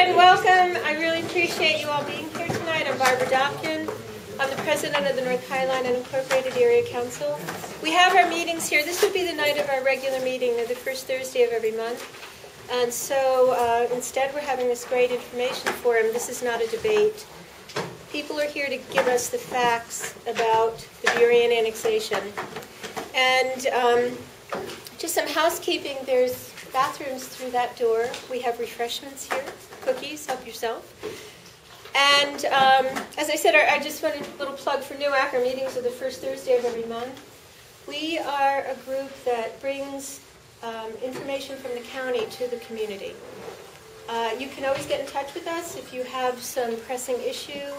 and welcome. I really appreciate you all being here tonight. I'm Barbara Dopkin. I'm the president of the North Highline Unincorporated Area Council. We have our meetings here. This would be the night of our regular meeting. They're the first Thursday of every month. And so instead we're having this great information forum. This is not a debate. People are here to give us the facts about the Burien annexation. And just some housekeeping. There's bathrooms through that door. We have refreshments here, cookies, help yourself. And as I said, I just wanted a little plug for NHUAC. Our meetings are the first Thursday of every month. We are a group that brings information from the county to the community. You can always get in touch with us if you have some pressing issue.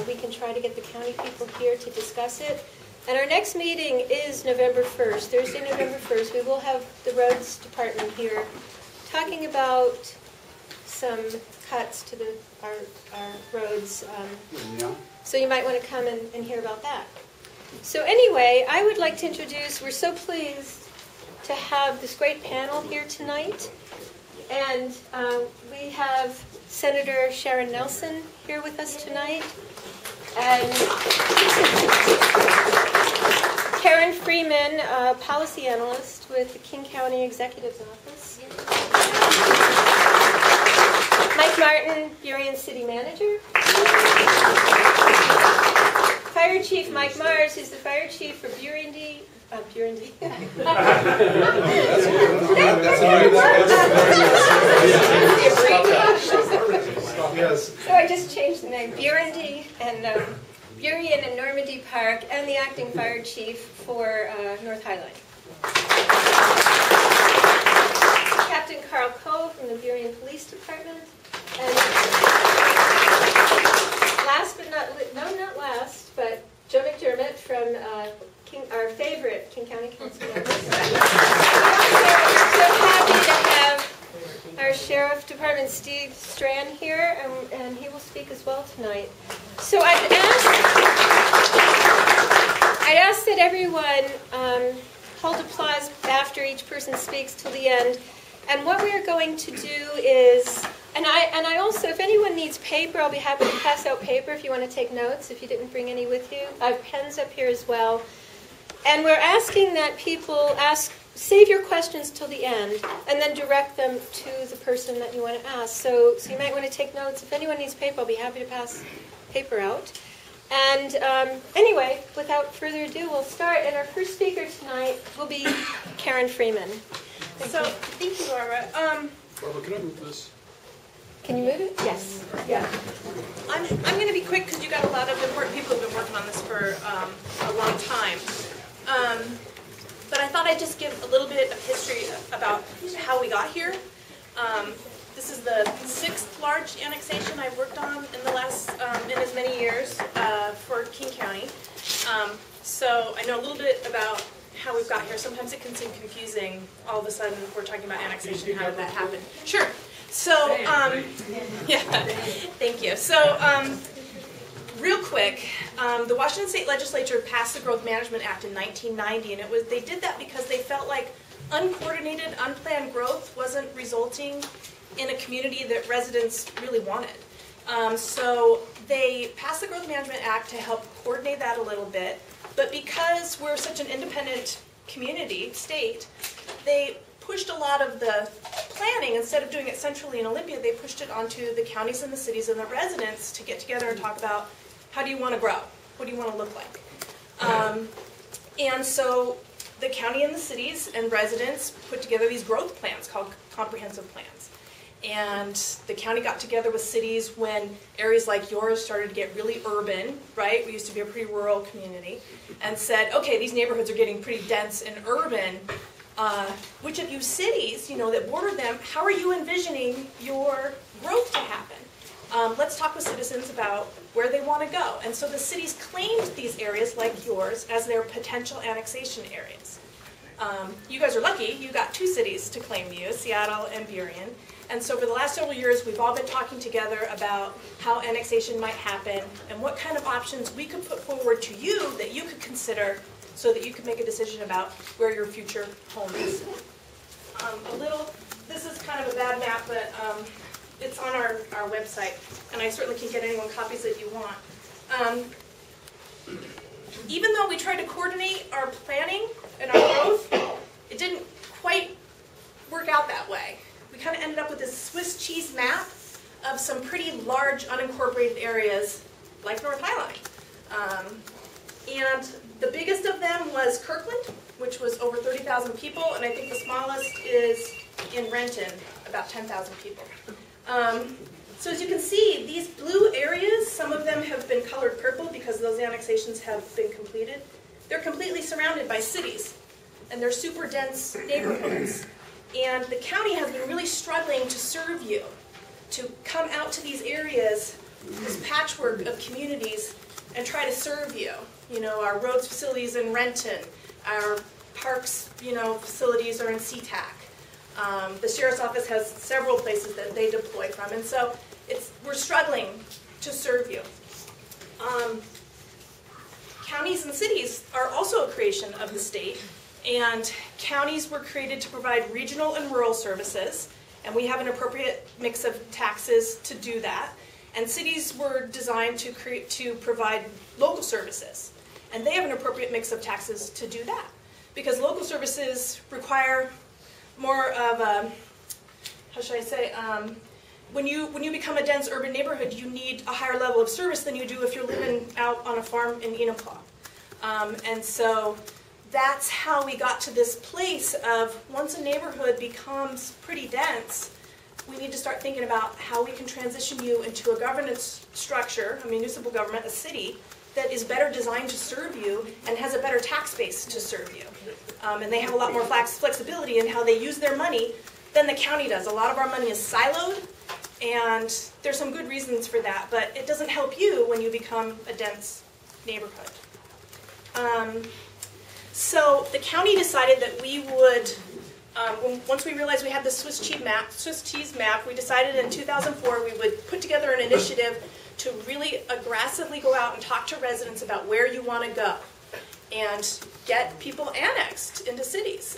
We can try to get the county people here to discuss it. And our next meeting is November 1st, Thursday, November 1st. We will have the roads department here talking about some cuts to our roads. So you might want to come and hear about that. So anyway, I would like to introduce, we're so pleased to have this great panel here tonight. And we have Senator Sharon Nelson here with us tonight. And Karen Freeman, policy analyst with the King County Executive's Office. Mike Martin, Burien City Manager. Fire Chief Mike Mars, who's the fire chief for Burundi. Burundi. So I just changed the name. Burundi and Burien and Normandy Park, and the acting fire chief for North Highline. Captain Carl Cole from the Burien Police Department. And last but not last, but Joe McDermott from our favorite King County Council members. We're so happy to have our Sheriff Department Steve Strand here, and he will speak as well tonight. So I'd ask that everyone hold applause after each person speaks till the end. And what we are going to do is, and I also, if anyone needs paper, I'll be happy to pass out paper if you want to take notes, if you didn't bring any with you. I have pens up here as well. And we're asking that people save your questions till the end, and then direct them to the person that you want to ask. So you might want to take notes. If anyone needs paper, I'll be happy to pass paper out. And anyway, without further ado, we'll start. And our first speaker tonight will be Karen Freeman. Thank you, Barbara. Barbara, can I move this? Can you move it? Yes. Yeah. I'm going to be quick because you got a lot of important people who've been working on this for a long time. But I thought I'd just give a little bit of history about how we got here. This is the 6th large annexation I've worked on in the last, in as many years for King County. So I know a little bit about how we've got here. Sometimes it can seem confusing. All of a sudden we're talking about annexation. How did that happen? Sure. So, yeah, thank you. So, real quick, the Washington State Legislature passed the Growth Management Act in 1990, and they did that because they felt like uncoordinated, unplanned growth wasn't resulting in a community that residents really wanted. So they passed the Growth Management Act to help coordinate that a little bit, but because we're such an independent state, they pushed a lot of the planning. Instead of doing it centrally in Olympia, they pushed it onto the counties and the cities and the residents to get together and talk about, how do you want to grow? What do you want to look like? And so the county and the cities and residents put together these growth plans called comprehensive plans. And the county got together with cities when areas like yours started to get really urban, right? We used to be a pretty rural community, and said, okay, these neighborhoods are getting pretty dense and urban. Which of you cities, that border them, how are you envisioning your growth to happen? Let's talk with citizens about where they want to go. And so the cities claimed these areas like yours as their potential annexation areas. You guys are lucky, you got 2 cities to claim you, Seattle and Burien. And so for the last several years, we've all been talking together about how annexation might happen and what kind of options we could put forward to you that you could consider so that you could make a decision about where your future home is. This is kind of a bad map, but it's on our website, and I certainly can get anyone copies that you want. Even though we tried to coordinate our planning and our growth, it didn't quite work out that way. We kind of ended up with this Swiss cheese map of some pretty large unincorporated areas like North Highline. And the biggest of them was Kirkland, which was over 30,000 people, and I think the smallest is in Renton, about 10,000 people. So as you can see, these blue areas, some of them have been colored purple because those annexations have been completed. They're completely surrounded by cities, and they're super dense neighborhoods. And the county has been really struggling to serve you, to come out to these areas, this patchwork of communities, and try to serve you. You know, our roads facilities in Renton, our parks, facilities are in SeaTac. The sheriff's office has several places that they deploy from, and so we're struggling to serve you. Counties and cities are also a creation of the state, and counties were created to provide regional and rural services, and we have an appropriate mix of taxes to do that. And cities were designed to provide local services, and they have an appropriate mix of taxes to do that, because local services require more of a, how should I say, when you become a dense urban neighborhood, you need a higher level of service than you do if you're living out on a farm in Enumclaw. And so that's how we got to this place of, once a neighborhood becomes pretty dense, we need to start thinking about how we can transition you into a governance structure, a municipal government, a city, that is better designed to serve you and has a better tax base to serve you. And they have a lot more flexibility in how they use their money than the county does. A lot of our money is siloed, and there's some good reasons for that, but it doesn't help you when you become a dense neighborhood. So the county decided that we would, once we realized we had the Swiss cheese map, we decided in 2004 we would put together an initiative to really aggressively go out and talk to residents about where you want to go and get people annexed into cities.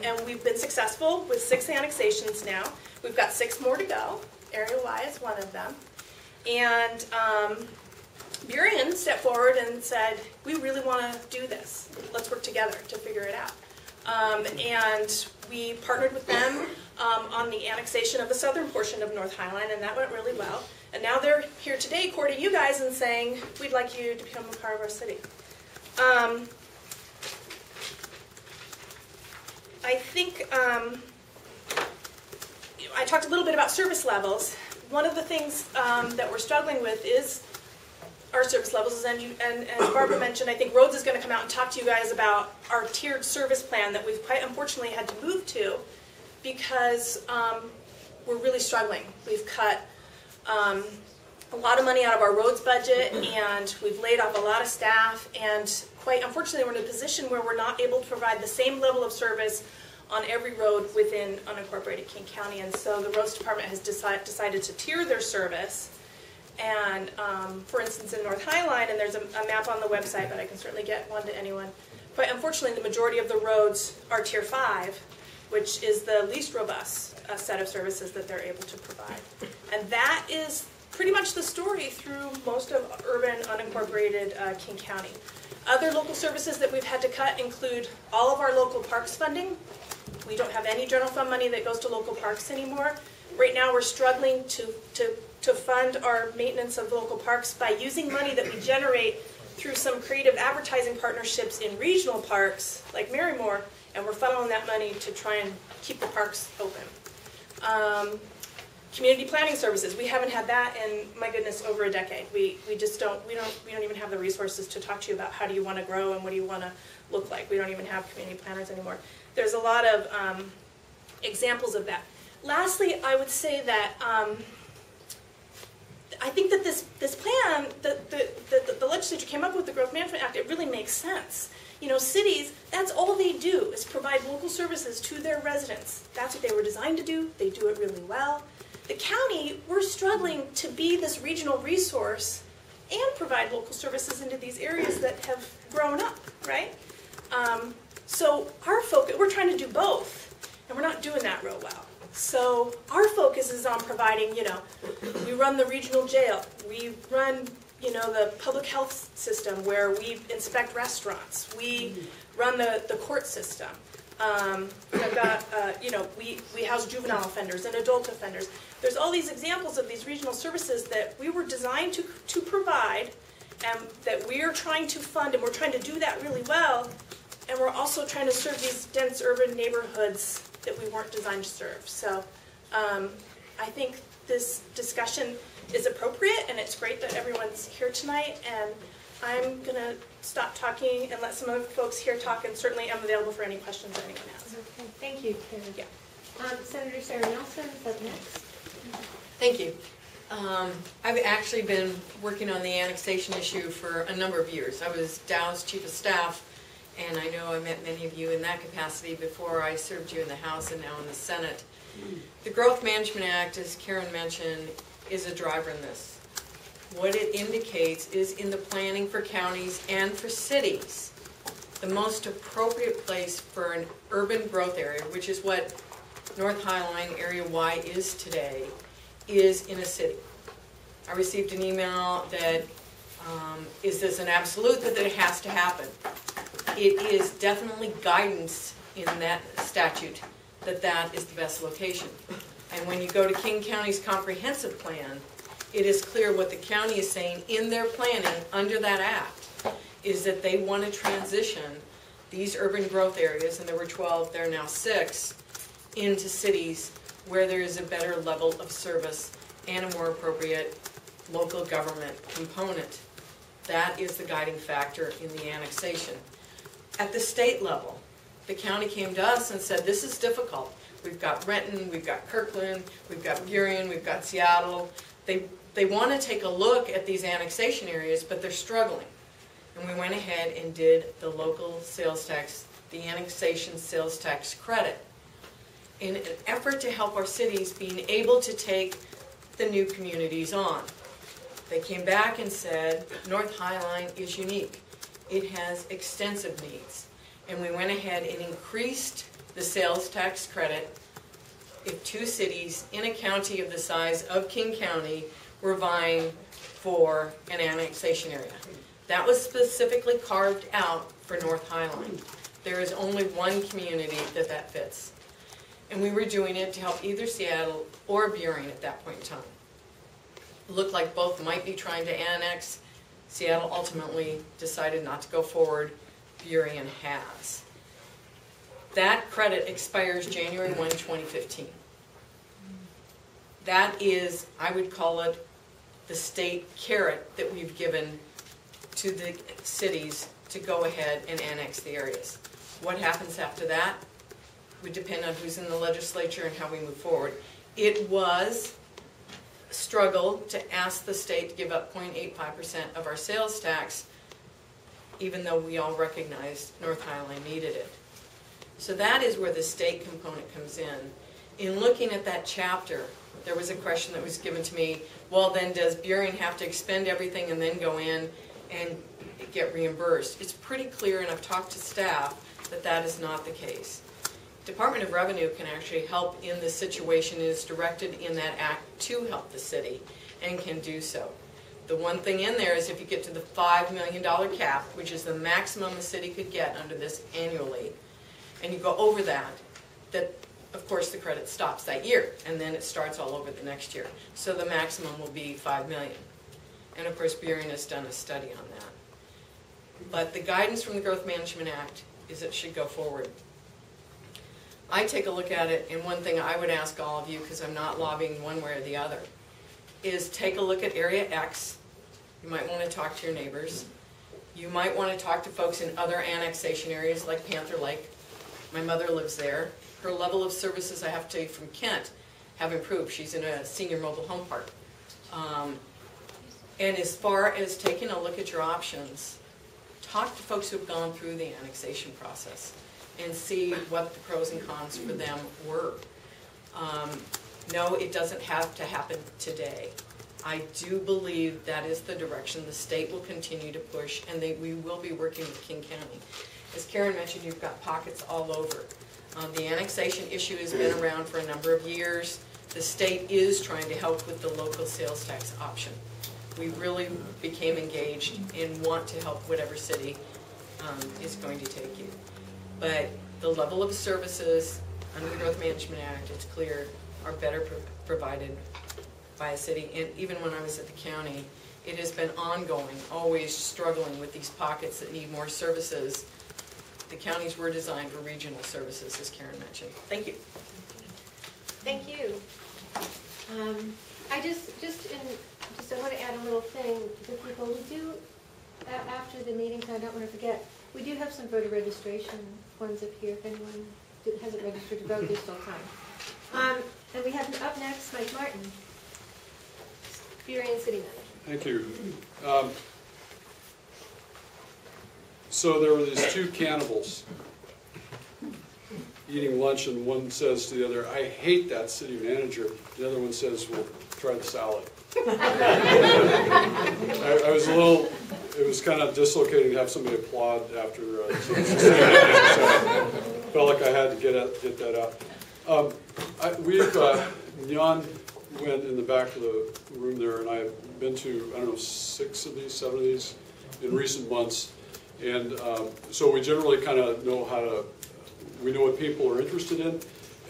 And we've been successful with 6 annexations now. We've got 6 more to go. Area Y is one of them. And Burien stepped forward and said, we really want to do this. Let's work together to figure it out. And we partnered with them on the annexation of the southern portion of North Highline, and that went really well. And now they're here today courting you guys and saying, we'd like you to become a part of our city. I think I talked a little bit about service levels. One of the things that we're struggling with is our service levels, and as Barbara mentioned, I think Rhodes is going to come out and talk to you guys about our tiered service plan that we've quite unfortunately had to move to because we're really struggling. We've cut a lot of money out of our roads budget, and we've laid off a lot of staff, and quite unfortunately we're in a position where we're not able to provide the same level of service on every road within unincorporated King County, and so the roads department has decided to tier their service. And for instance, in North Highline, and there's a map on the website, but I can certainly get one to anyone. But unfortunately, the majority of the roads are Tier 5, which is the least robust set of services that they're able to provide. And that is pretty much the story through most of urban unincorporated King County. Other local services that we've had to cut include all of our local parks funding. We don't have any general fund money that goes to local parks anymore. Right now, we're struggling to fund our maintenance of local parks by using money that we generate through some creative advertising partnerships in regional parks like Marymore, and we're funneling that money to try and keep the parks open. Community planning services, we haven't had that in, my goodness, over a decade. We don't even have the resources to talk to you about how do you want to grow and what do you want to look like. We don't even have community planners anymore. There's a lot of examples of that. Lastly, I would say that I think that this plan, the legislature came up with the Growth Management Act, it really makes sense. You know, cities, that's all they do is provide local services to their residents. That's what they were designed to do. They do it really well. The county, we're struggling to be this regional resource and provide local services into these areas that have grown up, right? So our focus, we're trying to do both, and we're not doing that real well. So our focus is on providing, we run the regional jail, we run, the public health system where we inspect restaurants, we run the court system. I've got, we house juvenile offenders and adult offenders. There's all these examples of these regional services that we were designed to provide, and that we are trying to fund, and we're trying to do that really well, and we're also trying to serve these dense urban neighborhoods that we weren't designed to serve. So I think this discussion is appropriate, and it's great that everyone's here tonight, and I'm going to stop talking and let some of the folks here talk, and certainly I'm available for any questions that anyone has. Okay, thank you, Karen. Yeah. Senator Sarah Nelson is up next. Thank you. I've actually been working on the annexation issue for a number of years. I was Dow's Chief of Staff, and I know I met many of you in that capacity before I served you in the House and now in the Senate. The Growth Management Act, as Karen mentioned, is a driver in this. What it indicates is in the planning for counties and for cities, the most appropriate place for an urban growth area, which is what North Highline Area Y is today, is in a city. I received an email that, is this an absolute that it has to happen? It is definitely guidance in that statute that that is the best location. And when you go to King County's comprehensive plan, it is clear what the county is saying in their planning under that act is that they want to transition these urban growth areas, and there were 12, there are now 6, into cities where there is a better level of service and a more appropriate local government component. That is the guiding factor in the annexation. At the state level, the county came to us and said, this is difficult. We've got Renton, we've got Kirkland, we've got Burien, we've got Seattle. They want to take a look at these annexation areas, but they're struggling. And we went ahead and did the local sales tax, the annexation sales tax credit, in an effort to help our cities being able to take the new communities on. They came back and said, North Highline is unique. It has extensive needs. And we went ahead and increased the sales tax credit if 2 cities in a county of the size of King County were vying for an annexation area. That was specifically carved out for North Highline. There is only one community that fits. And we were doing it to help either Seattle or Burien at that point in time. It looked like both might be trying to annex. Seattle ultimately decided not to go forward. Burien has. That credit expires January 1, 2015. That is, I would call it, the state carrot that we've given to the cities to go ahead and annex the areas. What happens after that would depend on who's in the legislature and how we move forward. It was a struggle to ask the state to give up 0.85% of our sales tax, even though we all recognized North Highline needed it. So that is where the state component comes in. In looking at that chapter, there was a question that was given to me, well then does Burien have to expend everything and then go in and get reimbursed? It's pretty clear, and I've talked to staff, that that is not the case. Department of Revenue can actually help in this situation, is directed in that act to help the city, and can do so. The one thing in there is if you get to the $5 million cap, which is the maximum the city could get under this annually, and you go over that, of course the credit stops that year, and then it starts all over the next year. So the maximum will be $5 million. And of course Burien has done a study on that. But the guidance from the Growth Management Act is it should go forward. I take a look at it, and one thing I would ask all of you, because I'm not lobbying one way or the other, is take a look at Area X. You might want to talk to your neighbors. You might want to talk to folks in other annexation areas like Panther Lake. My mother lives there. Her level of services, I have to tell you, from Kent, have improved. She's in a senior mobile home park. And as far as taking a look at your options, talk to folks who have gone through the annexation process and see what the pros and cons for them were. No, it doesn't have to happen today. I do believe that is the direction the state will continue to push, and we will be working with King County. As Karen mentioned, you've got pockets all over. The annexation issue has been around for a number of years. The state is trying to help with the local sales tax option. We really became engaged and want to help whatever city is going to take you. But the level of services under the Growth Management Act, it's clear, are better provided by a city. And even when I was at the county, it has been ongoing, always struggling with these pockets that need more services. The counties were designed for regional services, as Karen mentioned. Thank you. Thank you. I want to add a little thing to people. We do, after the meeting, I don't want to forget, we do have some voter registration forms up here if anyone hasn't registered to vote, there's still time. And we have up next Mike Martin, Burien City Manager. Thank you. So there were these two cannibals eating lunch, and one says to the other, "I hate that city manager." The other one says, "Well, try the salad." I was a little, it was kind of dislocating to have somebody applaud after saying that, so I felt like I had to get that out. Jan went in the back of the room there, and I've been to, I don't know, 7 of these in recent months. And so we generally kind of know we know what people are interested in,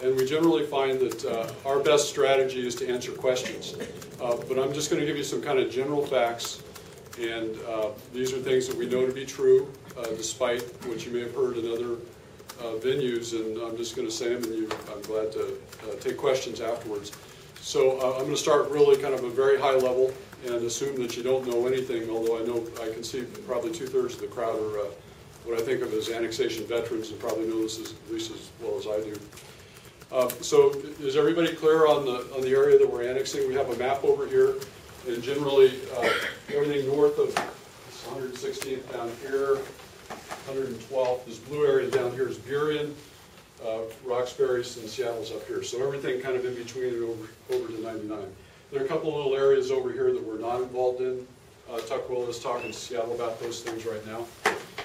and we generally find that our best strategy is to answer questions. But I'm just going to give you some kind of general facts, and these are things that we know to be true, despite what you may have heard in other venues, and I'm just going to say them, and I'm glad to take questions afterwards. So I'm going to start really kind of a very high level and assume that you don't know anything, although I can see probably 2/3 of the crowd are what I think of as annexation veterans and probably know this at least as well as I do. So is everybody clear on the area that we're annexing? We have a map over here, and generally everything north of 116th down here, 112th, this blue area down here is Burien, Roxbury, and Seattle's up here. So everything kind of in between and over to 99. There are a couple of little areas over here that we're not involved in. Tukwila is talking to Seattle about those things right now.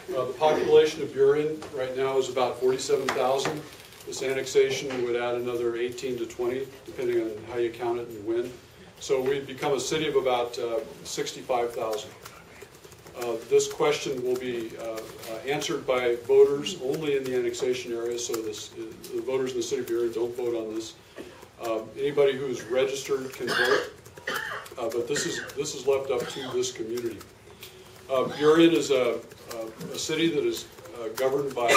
The population of Burien right now is about 47,000. This annexation would add another 18 to 20, depending on how you count it and when. So we'd become a city of about 65,000. This question will be answered by voters only in the annexation area, so the voters in the city of Burien don't vote on this. Anybody who's registered can vote, but this is left up to this community. Burien is a city that is governed by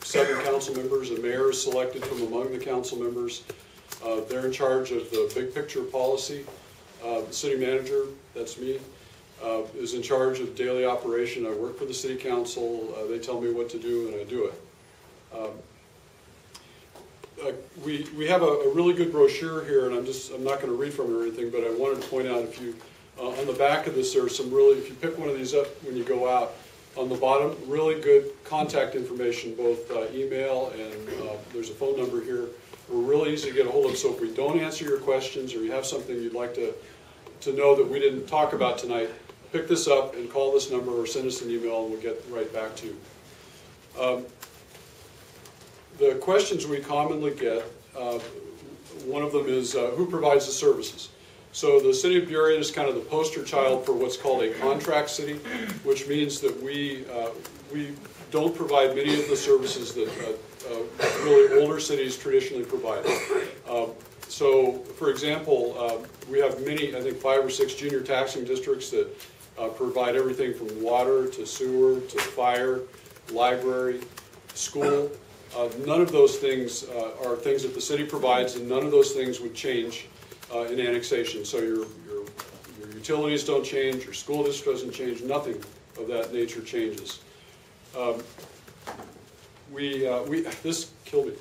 7 council members. A mayor is selected from among the council members. They're in charge of the big picture policy. The city manager, that's me, is in charge of daily operation. I work for the city council. They tell me what to do, and I do it. We have a really good brochure here, and I'm not going to read from it or anything, but I wanted to point out on the back of this, there are some really, if you pick one of these up when you go out, on the bottom, really good contact information, both email and there's a phone number here. We're really easy to get a hold of, so if we don't answer your questions or you have something you'd like to know that we didn't talk about tonight, pick this up and call this number or send us an email and we'll get right back to you. The questions we commonly get, one of them is who provides the services? So the city of Burien is kind of the poster child for what's called a contract city, which means that we don't provide many of the services that really older cities traditionally provide. So, for example, we have many, I think 5 or 6 junior taxing districts that provide everything from water to sewer to fire, library, school. None of those things are things that the city provides, and none of those things would change in annexation. So your utilities don't change, your school district doesn't change, nothing of that nature changes. This killed me.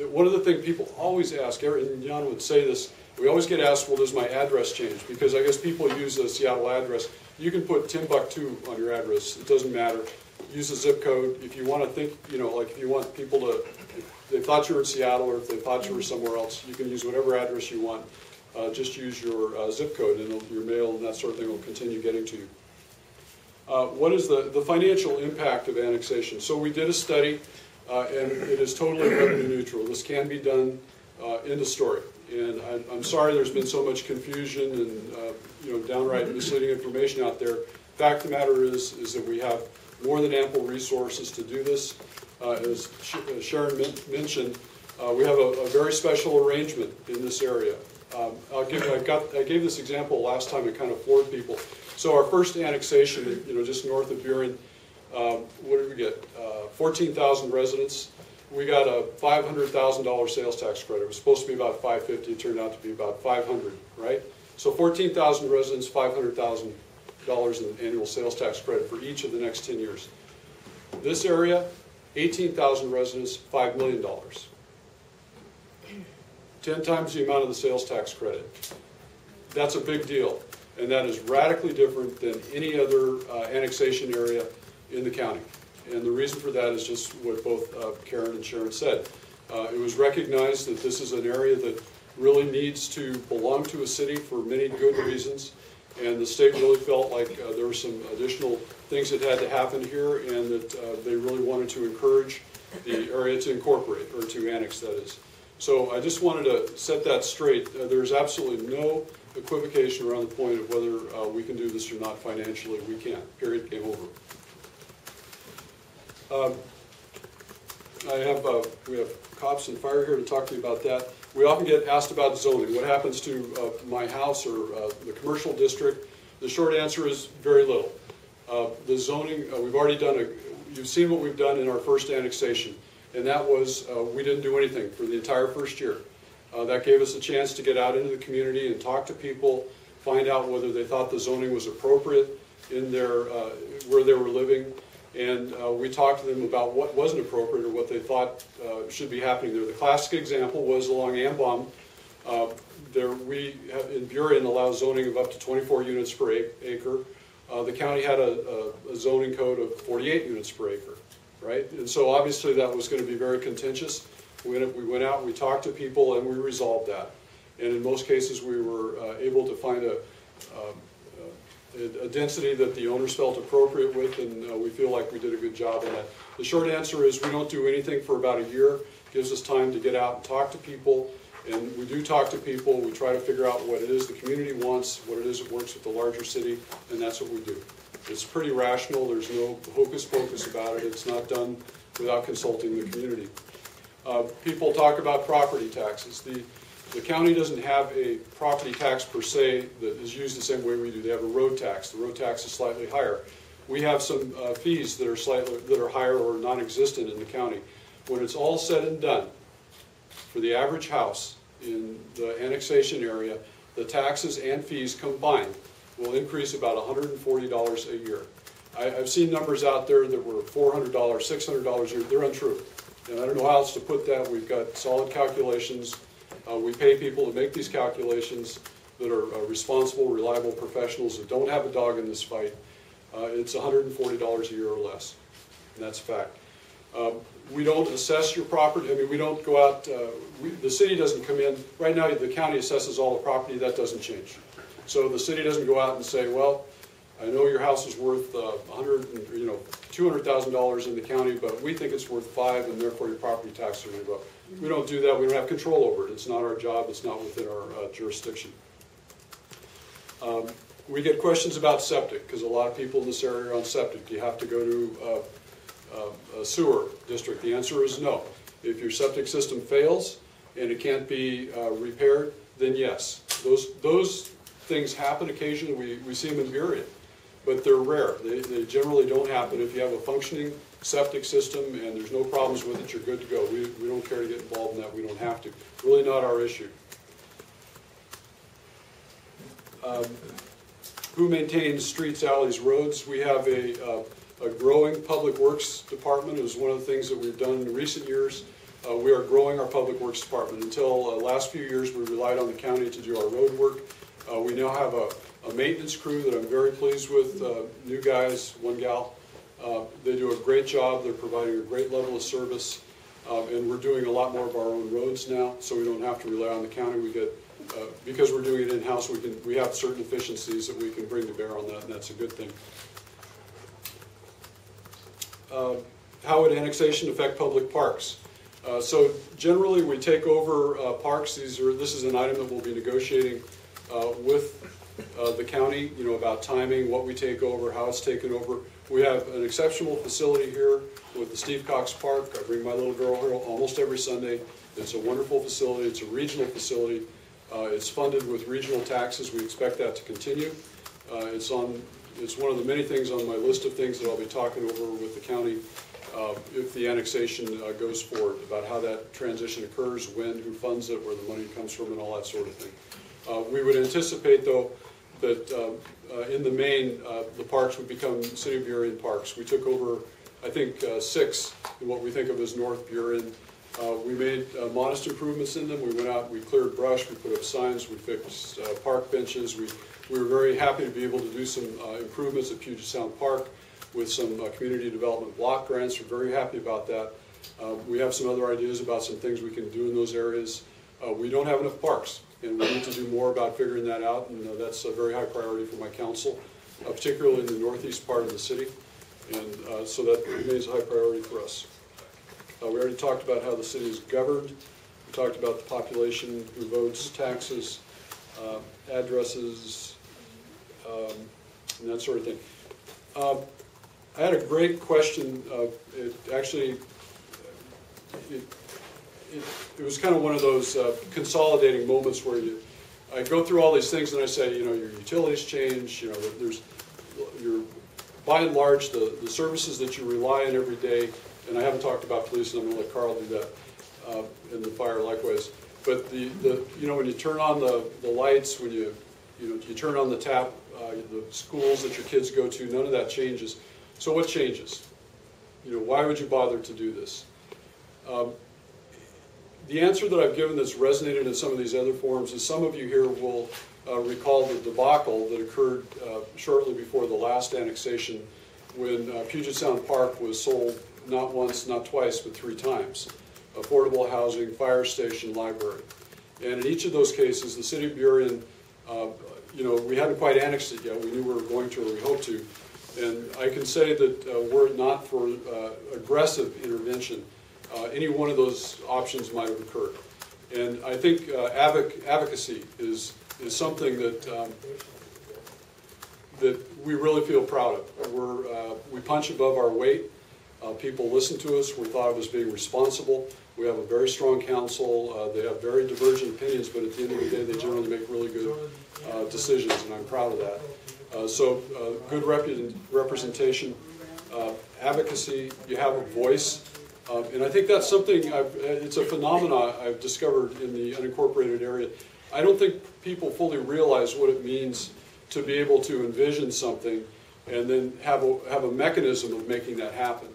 One of the things people always ask, and Jan would say this, we always get asked, well, does my address change? Because I guess people use a Seattle address. You can put Timbuktu on your address, it doesn't matter. Use a zip code. If you want to think, like if you want people to, if they thought you were in Seattle or if they thought you were somewhere else, you can use whatever address you want. Just use your zip code and your mail and that sort of thing will continue getting to you. What is the financial impact of annexation? So we did a study and it is totally revenue neutral. This can be done, end of story. And I'm sorry there's been so much confusion and downright misleading information out there. Fact of the matter is that we have more than ample resources to do this. As Sharon mentioned, we have a very special arrangement in this area. I gave this example last time to kind of floored people. So our first annexation, just north of Buren, what did we get? 14,000 residents. We got a $500,000 sales tax credit. It was supposed to be about $550,000. It turned out to be about $500,000, right? So 14,000 residents, $500,000 in annual sales tax credit for each of the next 10 years. This area, 18,000 residents, $5 million. 10 times the amount of the sales tax credit. That's a big deal, and that is radically different than any other annexation area in the county. And the reason for that is just what both Karen and Sharon said. It was recognized that this is an area that really needs to belong to a city for many good reasons, and the state really felt like there were some additional things that had to happen here, and that they really wanted to encourage the area to incorporate, or to annex, that is. So I just wanted to set that straight. There's absolutely no equivocation around the point of whether we can do this or not financially. We can. Period. Game over. We have cops and fire here to talk to you about that. We often get asked about zoning. What happens to my house or the commercial district? The short answer is very little. The zoning, we've already done you've seen what we've done in our first annexation, and that was we didn't do anything for the entire first year. That gave us a chance to get out into the community and talk to people, find out whether they thought the zoning was appropriate in their where they were living. And we talked to them about what wasn't appropriate or what they thought should be happening there. The classic example was along Ambom. We have, in Buren, allow zoning of up to 24 units per acre. The county had a zoning code of 48 units per acre, right? And so obviously that was going to be very contentious. We went out and we talked to people and we resolved that. And in most cases we were able to find a density that the owners felt appropriate with, and we feel like we did a good job in that. The short answer is we don't do anything for about a year. It gives us time to get out and talk to people, and we do talk to people. We try to figure out what it is the community wants, what it is that works with the larger city, and that's what we do. It's pretty rational. There's no hocus pocus about it. It's not done without consulting the community. People talk about property taxes. The county doesn't have a property tax per se that is used the same way we do. They have a road tax. The road tax is slightly higher. We have some fees that are higher or non-existent in the county. When it's all said and done, for the average house in the annexation area, the taxes and fees combined will increase about $140 a year. I've seen numbers out there that were $400, $600 a year. They're untrue. And I don't know how else to put that. We've got solid calculations. We pay people to make these calculations that are responsible, reliable professionals that don't have a dog in this fight. It's $140 a year or less, and that's a fact. We don't assess your property. I mean, we don't go out, the city doesn't come in. Right now, the county assesses all the property. That doesn't change. So the city doesn't go out and say, well, I know your house is worth $200,000 in the county, but we think it's worth $5,000, and therefore your property taxes are going to go up. We don't do that. We don't have control over it. It's not our job. It's not within our jurisdiction. We get questions about septic, because a lot of people in this area are on septic. Do you have to go to a sewer district? The answer is no. If your septic system fails and it can't be repaired, then yes. Those things happen occasionally. We see them in Buren, but they're rare. They generally don't happen. If you have a functioning septic system and there's no problems with it, you're good to go. We don't care to get involved in that. We don't have to. Really not our issue. Who maintains streets, alleys, roads? We have a growing public works department. It was one of the things that we've done in recent years. We are growing our public works department. Until last few years, we relied on the county to do our road work. We now have a maintenance crew that I'm very pleased with. New guys, one gal. They do a great job. They're providing a great level of service, and we're doing a lot more of our own roads now, so we don't have to rely on the county. We get because we're doing it in-house. We have certain efficiencies that we can bring to bear on that, and that's a good thing. how would annexation affect public parks? So generally, we take over parks. This is an item that we'll be negotiating with the county, about timing, what we take over, how it's taken over. We have an exceptional facility here with the Steve Cox Park. I bring my little girl here almost every Sunday. It's a wonderful facility. It's a regional facility. It's funded with regional taxes. We expect that to continue. It's one of the many things on my list of things that I'll be talking over with the county if the annexation goes forward, about how that transition occurs, when, who funds it, where the money comes from, and all that sort of thing. We would anticipate, though, that in the main, the parks would become City of Burien parks. We took over, I think, 6 in what we think of as North Burien. We made modest improvements in them. We went out, we cleared brush, we put up signs, we fixed park benches. We were very happy to be able to do some improvements at Puget Sound Park with some community development block grants. We're very happy about that. We have some other ideas about some things we can do in those areas. We don't have enough parks, and we need to do more about figuring that out, and that's a very high priority for my council, particularly in the northeast part of the city, and so that remains a high priority for us. We already talked about how the city is governed. We talked about the population, who votes, taxes, addresses, and that sort of thing. I had a great question. It was kind of one of those consolidating moments where I go through all these things and I say, your utilities change, by and large, the services that you rely on every day, and I haven't talked about police, and I'm going to let Carl do that, and the fire likewise. But when you turn on the lights, when you turn on the tap, the schools that your kids go to, none of that changes. So what changes? Why would you bother to do this? The answer that I've given that's resonated in some of these other forums is some of you here will recall the debacle that occurred shortly before the last annexation when Puget Sound Park was sold not once, not twice, but 3 times. Affordable housing, fire station, library. And in each of those cases, the City of Burien, we hadn't quite annexed it yet. We knew we were going to, or we hoped to. And I can say that were it not for aggressive intervention, any one of those options might have occurred. And I think advocacy is something that we really feel proud of. We punch above our weight. People listen to us. We're thought of as being responsible. We have a very strong council. They have very divergent opinions, but at the end of the day, they generally make really good decisions, and I'm proud of that. Good representation, advocacy, you have a voice. And I think that's something, it's a phenomenon I've discovered in the unincorporated area. I don't think people fully realize what it means to be able to envision something and then have a mechanism of making that happen.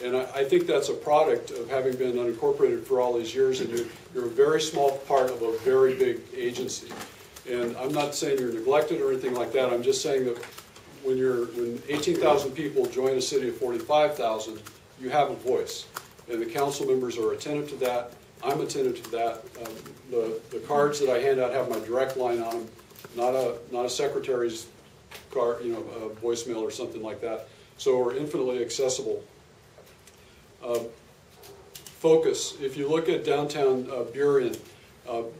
And I think that's a product of having been unincorporated for all these years, and you're a very small part of a very big agency. And I'm not saying you're neglected or anything like that. I'm just saying that when 18,000 people join a city of 45,000, you have a voice. And the council members are attentive to that. I'm attentive to that. The cards that I hand out have my direct line on them, not a secretary's card, a voicemail or something like that. So we're infinitely accessible. Focus. If you look at downtown Burien,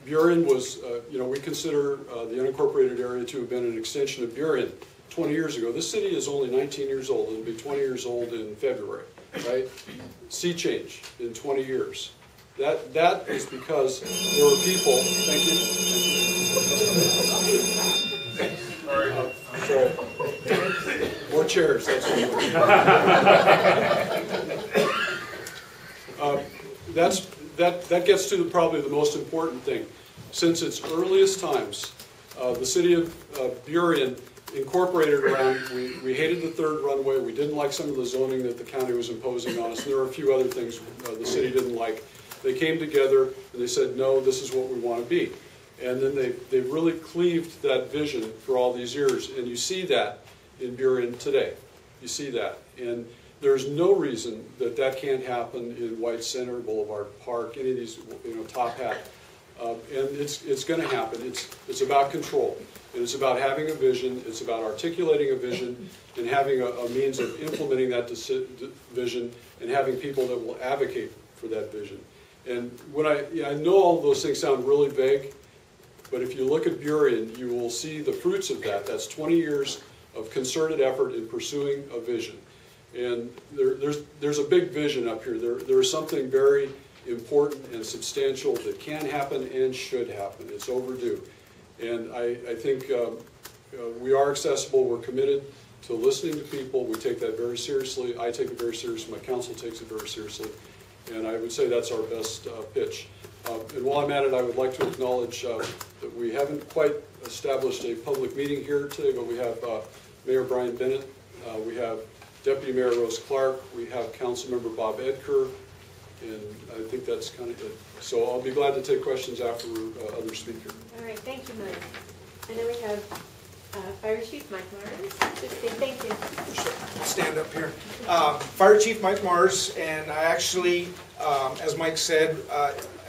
Burien was, we consider the unincorporated area to have been an extension of Burien 20 years ago. This city is only 19 years old. It'll be 20 years old in February, right? Sea change in 20 years. That is because there were people, thank you. Sorry. More chairs, that's what that gets to probably the most important thing. Since its earliest times, the city of Burien incorporated around, we hated the third runway, we didn't like some of the zoning that the county was imposing on us, and there were a few other things the city didn't like. They came together and they said, no, this is what we want to be. And then they really cleaved that vision for all these years, and you see that in Burien today. You see that. And there's no reason that can't happen in White Center, Boulevard Park, any of these top hat And it's going to happen. It's about control. And it's about having a vision. It's about articulating a vision and having a means of implementing that vision and having people that will advocate for that vision. And when I know all of those things sound really vague, but if you look at Burien, you will see the fruits of that. That's 20 years of concerted effort in pursuing a vision. And there's a big vision up here. There's something very important and substantial that can happen and should happen. It's overdue. And I think we are accessible. We're committed to listening to people. We take that very seriously. I take it very seriously. My council takes it very seriously. And I would say that's our best pitch. And while I'm at it, I would like to acknowledge that we haven't quite established a public meeting here today, but we have Mayor Brian Bennett, we have Deputy Mayor Rose Clark, we have Councilmember Bob Edker, and I think that's kind of it. So I'll be glad to take questions after others speak here. All right, thank you, Mike. And then we have Fire Chief Mike Mars. Thank you. Sure. Stand up here. Fire Chief Mike Mars, and I actually, as Mike said,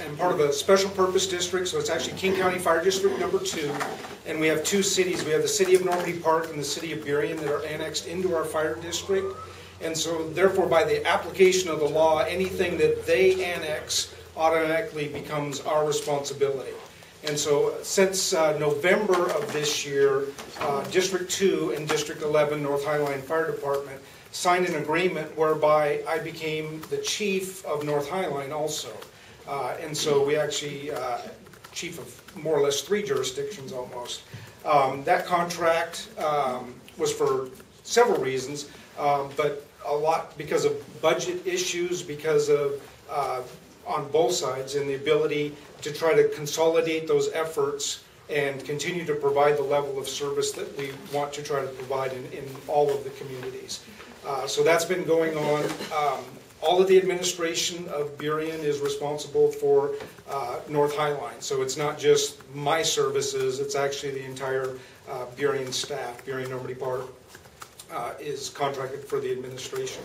am part of a special purpose district, so it's actually King County Fire District number 2, and we have 2 cities. We have the city of Normandy Park and the city of Burien that are annexed into our fire district, and so therefore by the application of the law, anything that they annex automatically becomes our responsibility. And so since November of this year, District 2 and District 11 North Highline Fire Department signed an agreement whereby I became the chief of North Highline also. And so we actually, chief of more or less 3 jurisdictions almost. That contract was for several reasons, but a lot because of budget issues, because of on both sides, and the ability to try to consolidate those efforts and continue to provide the level of service that we want to try to provide in all of the communities. So that's been going on. All of the administration of Burien is responsible for North Highline. So it's not just my services, it's actually the entire Burien staff. Burien Normandy Park is contracted for the administration.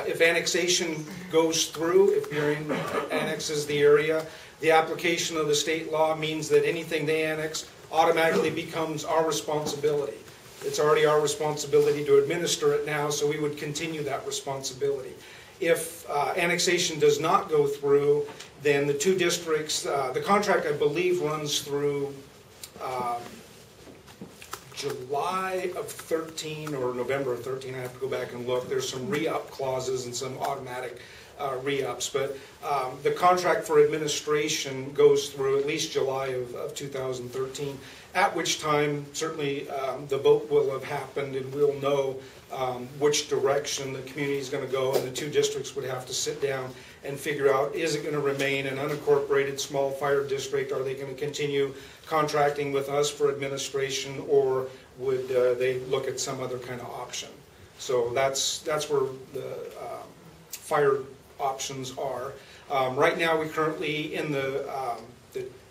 If annexation goes through, if Burien annexes the area, the application of the state law means that anything they annex automatically becomes our responsibility. It's already our responsibility to administer it now, so we would continue that responsibility. If annexation does not go through, then the 2 districts, the contract I believe runs through July of 13 or November of 13. I have to go back and look. There's some re-up clauses and some automatic re-ups, but the contract for administration goes through at least July of 2013, at which time certainly the vote will have happened and we'll know which direction the community is going to go, and the 2 districts would have to sit down and figure out, is it going to remain an unincorporated small fire district? Are they going to continue contracting with us for administration, or would they look at some other kind of option? So that's where the fire options are. Right now we currently in the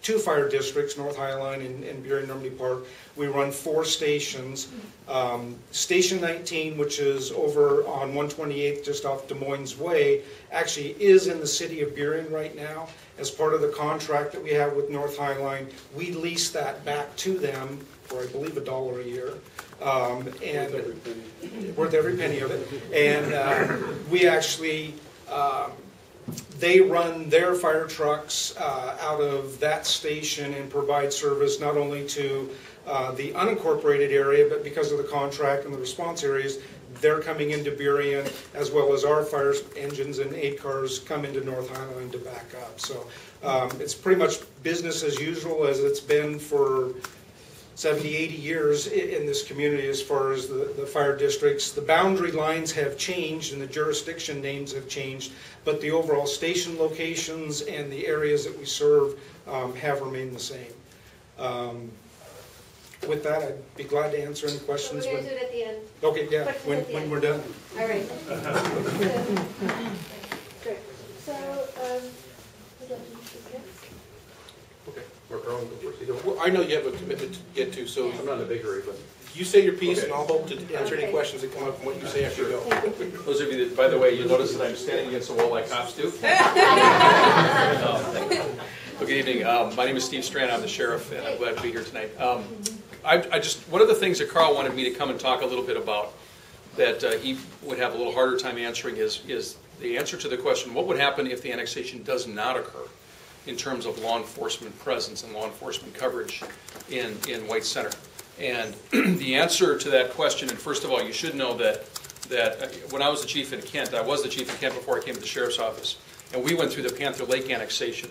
2 fire districts, North Highline and Burien Normandy Park, we run 4 stations. Station 19, which is over on 128th just off Des Moines Way, actually is in the city of Burien right now. As part of the contract that we have with North Highline, we lease that back to them for I believe $1 a year. And worth every penny of it. And we actually they run their fire trucks out of that station and provide service not only to the unincorporated area, but because of the contract and the response areas, they're coming into Burien, as well as our fire engines and 8 cars come into North Highline to back up. So it's pretty much business as usual as it's been for 70, 80 years in this community as far as the fire districts. The boundary lines have changed and the jurisdiction names have changed, but the overall station locations and the areas that we serve have remained the same. With that, I'd be glad to answer any questions. We're going to do it at the end. Okay, yeah, when we're done. All right. Great. So, Okay, Mark, I'll go first. Well, I know you have a commitment to get to, so I'm not in a big hurry, but you say your piece, and I'll hope to answer any questions that come up from what you say as you go. Those of you that, by the way, you notice that I'm standing against the wall like cops do. Well, good evening. My name is Steve Strand. I'm the sheriff, and I'm glad to be here tonight. One of the things that Carl wanted me to come and talk a little bit about that he would have a little harder time answering is the answer to the question, what would happen if the annexation does not occur in terms of law enforcement presence and law enforcement coverage in White Center? And the answer to that question, and first of all, you should know that when I was the chief in Kent, I was the chief in Kent before I came to the sheriff's office, and we went through the Panther Lake annexation,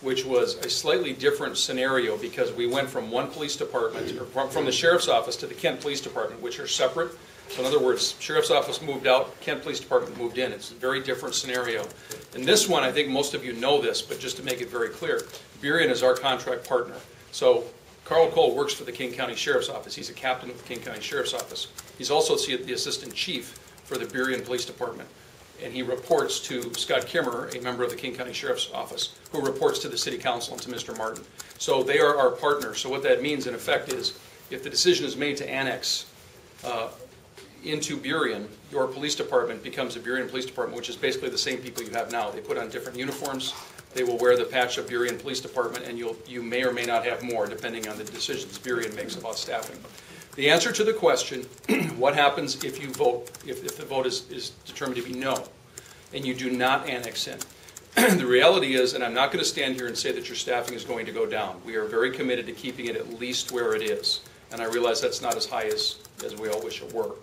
which was a slightly different scenario because we went from one police department, or from the sheriff's office to the Kent Police Department, which are separate. So in other words, sheriff's office moved out, Kent Police Department moved in. It's a very different scenario. In this one, I think most of you know this, but just to make it very clear, Burien is our contract partner. So Carl Cole works for the King County Sheriff's Office. He's a captain of the King County Sheriff's Office. He's also the assistant chief for the Burien Police Department. And he reports to Scott Kimmer, a member of the King County Sheriff's Office, who reports to the City Council and to Mr. Martin. So they are our partners. So what that means, in effect, is if the decision is made to annex into Burien, your police department becomes a Burien Police Department, which is basically the same people you have now. They put on different uniforms. They will wear the patch of Burien Police Department, and you may or may not have more, depending on the decisions Burien makes about staffing. The answer to the question, what happens if you vote, if the vote is determined to be no, and you do not annex in? The reality is, and I'm not going to stand here and say that your staffing is going to go down. We are very committed to keeping it at least where it is. And I realize that's not as high as we all wish it were.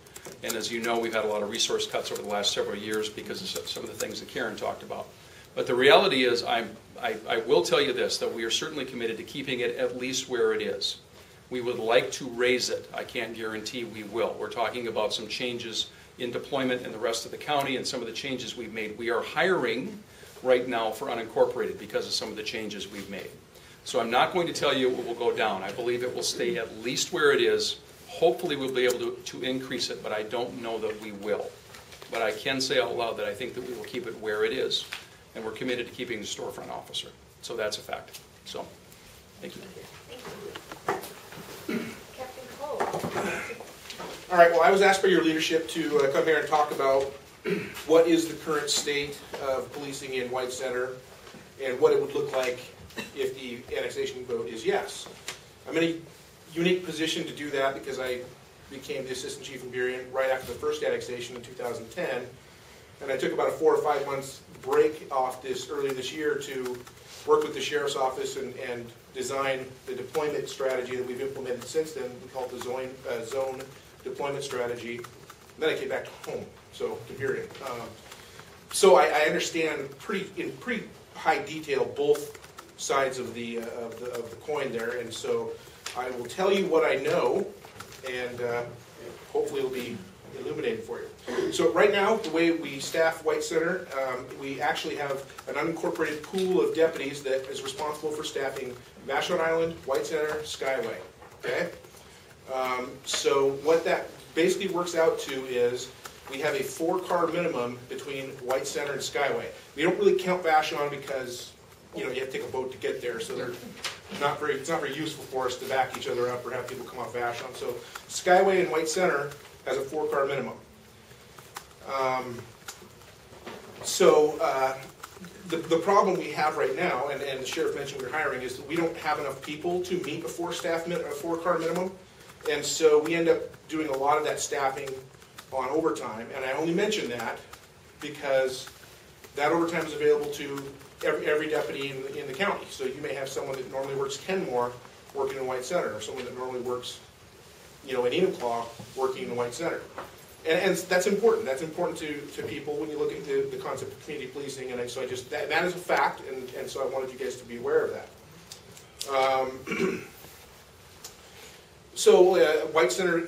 And as you know, we've had a lot of resource cuts over the last several years because of some of the things that Karen talked about. But the reality is, I will tell you this, that we are certainly committed to keeping it at least where it is. We would like to raise it. I can't guarantee we will. We're talking about some changes in deployment in the rest of the county and some of the changes we've made. We are hiring right now for Unincorporated because of some of the changes we've made. So I'm not going to tell you it will go down. I believe it will stay at least where it is. Hopefully we'll be able to increase it, but I don't know that we will. But I can say out loud that I think that we will keep it where it is, and we're committed to keeping the storefront officer. So that's a fact. So, thank you. Captain Cole. All right, well, I was asked by your leadership to come here and talk about what is the current state of policing in White Center and what it would look like if the annexation vote is yes. I'm in a unique position to do that because I became the assistant chief in Burien right after the first annexation in 2010, and I took about a 4 or 5 months break off earlier this year to work with the sheriff's office and design the deployment strategy that we've implemented since then. We call it the zone deployment strategy. And then I came back home, so to Burien. So I understand in pretty high detail both sides of the coin there, and so I will tell you what I know, and hopefully it'll be illuminated for you. So right now, the way we staff White Center, we actually have an unincorporated pool of deputies that is responsible for staffing Vashon Island, White Center, Skyway. Okay. So what that basically works out to is we have a 4-car minimum between White Center and Skyway. We don't really count Vashon because you have to take a boat to get there, so it's not very useful for us to back each other up or have people come off Vashon. So Skyway and White Center has a 4-car minimum. The problem we have right now, and the sheriff mentioned we're hiring, is that we don't have enough people to meet a 4-car minimum, and so we end up doing a lot of that staffing on overtime. And I only mention that because that overtime is available to every deputy in the county. So you may have someone that normally works 10 more working in White Center, or someone that normally works, in Enumclaw working in White Center. And that's important. That's important to people when you look at the concept of community policing. And so that is a fact, and so I wanted you guys to be aware of that. White Center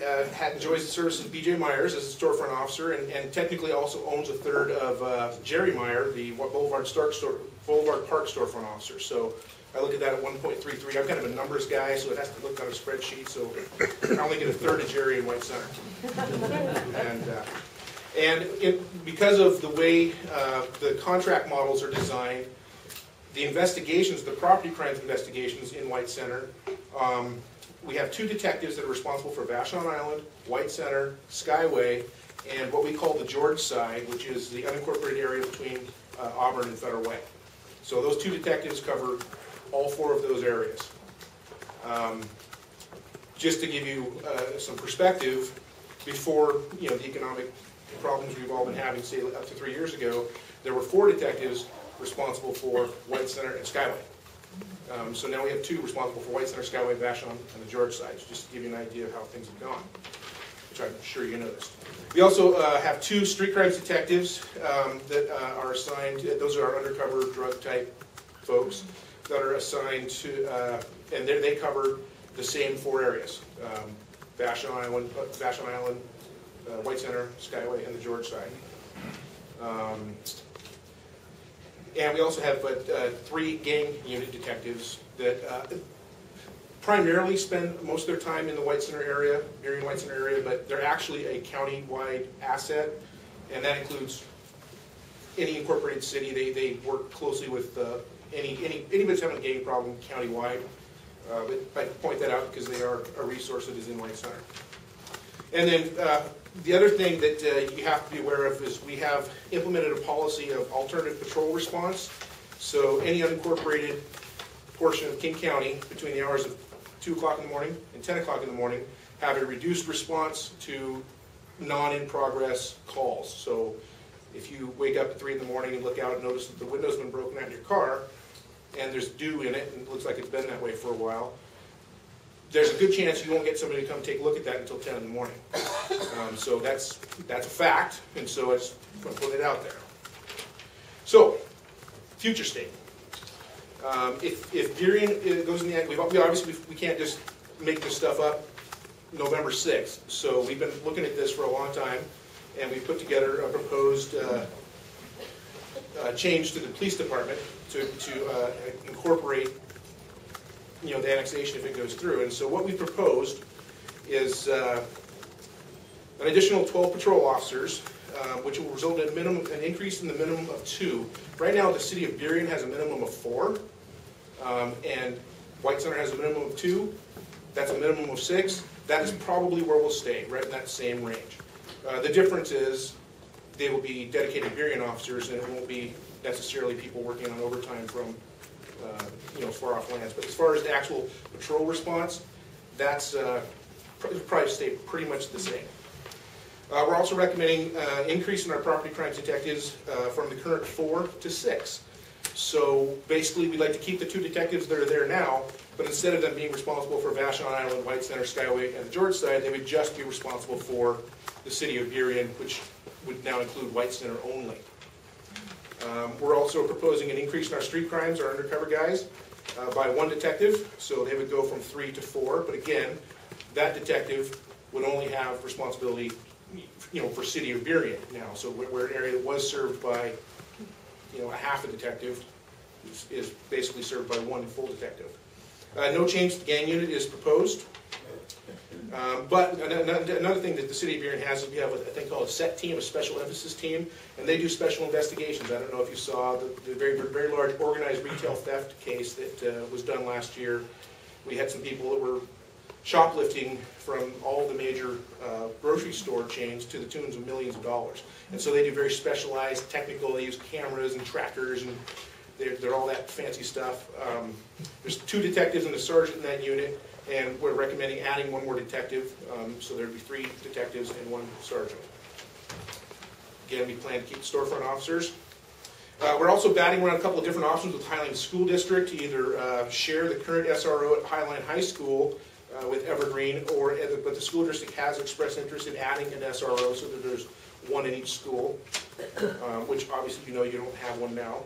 enjoys the services of B.J. Myers as a storefront officer, and technically also owns a third of Jerry Meyer, the Boulevard Park storefront officer. So I look at that at 1.33. I'm kind of a numbers guy, so it has to look on a spreadsheet. So I only get a third of Jerry in White Center. Because of the way the contract models are designed, the investigations, the property crimes investigations in White Center, we have 2 detectives that are responsible for Vashon Island, White Center, Skyway, and what we call the George side, which is the unincorporated area between Auburn and Federal Way. So those 2 detectives cover all 4 of those areas. Just to give you some perspective, before the economic problems we've all been having, say up to 3 years ago, there were 4 detectives responsible for White Center and Skyway. So now we have 2 responsible for White Center, Skyway, Vashon, and the George side, just to give you an idea of how things have gone, which I'm sure you noticed. We also have 2 street crimes detectives that are assigned, those are our undercover drug type folks that are assigned to, and they cover the same 4 areas, Vashon Island, White Center, Skyway, and the George side. And we also have 3 gang unit detectives that primarily spend most of their time in the White Center area, Marion White Center area, but they're actually a county-wide asset, and that includes any incorporated city. They work closely with anybody that's having a gang problem county-wide. But I point that out because they are a resource that is in White Center. And then the other thing that you have to be aware of is we have implemented a policy of alternative patrol response. So any unincorporated portion of King County between the hours of 2 o'clock in the morning and 10 o'clock in the morning have a reduced response to non-in-progress calls. So if you wake up at 3 in the morning and look out and notice that the window's been broken out in your car and there's dew in it and it looks like it's been that way for a while, there's a good chance you won't get somebody to come take a look at that until 10 in the morning. So that's a fact, and so I just want to put it out there. So, future state. If Burien goes in the end, we can't just make this stuff up November 6th. So we've been looking at this for a long time, and we put together a proposed change to the police department to incorporate the annexation if it goes through. And so what we proposed is an additional 12 patrol officers, which will result in an increase in the minimum of 2. Right now, the city of Burien has a minimum of 4, and White Center has a minimum of 2. That's a minimum of 6. That is probably where we'll stay, right in that same range. The difference is they will be dedicated Burien officers, and it won't be necessarily people working on overtime from far off lands. But as far as the actual patrol response, that's probably stay pretty much the same. We're also recommending increase in our property crimes detectives from the current 4 to 6. So basically, we'd like to keep the 2 detectives that are there now, but instead of them being responsible for Vashon Island, White Center, Skyway, and the George side, they would just be responsible for the city of Burien, which would now include White Center only. We're also proposing an increase in our street crimes, our undercover guys, by 1 detective, so they would go from 3 to 4. But again, that detective would only have responsibility, for city of Burien now. So we're an area that was served by, a half a detective is basically served by 1 full detective. No change to the gang unit is proposed. But another thing that the city of Burien has is we have a thing called a SET team, a special emphasis team, and they do special investigations. I don't know if you saw the very, very large organized retail theft case that was done last year. We had some people that were shoplifting from all the major grocery store chains to the tunes of millions of dollars. And so they do very specialized technical, they use cameras and trackers, and they're all that fancy stuff. There's 2 detectives and a sergeant in that unit, and we're recommending adding 1 more detective, so there'd be 3 detectives and 1 sergeant. Again, we plan to keep storefront officers. We're also batting around a couple of different options with Highline School District to either share the current SRO at Highline High School with Evergreen, but the school district has expressed interest in adding an SRO so that there's 1 in each school, which obviously you don't have 1 now.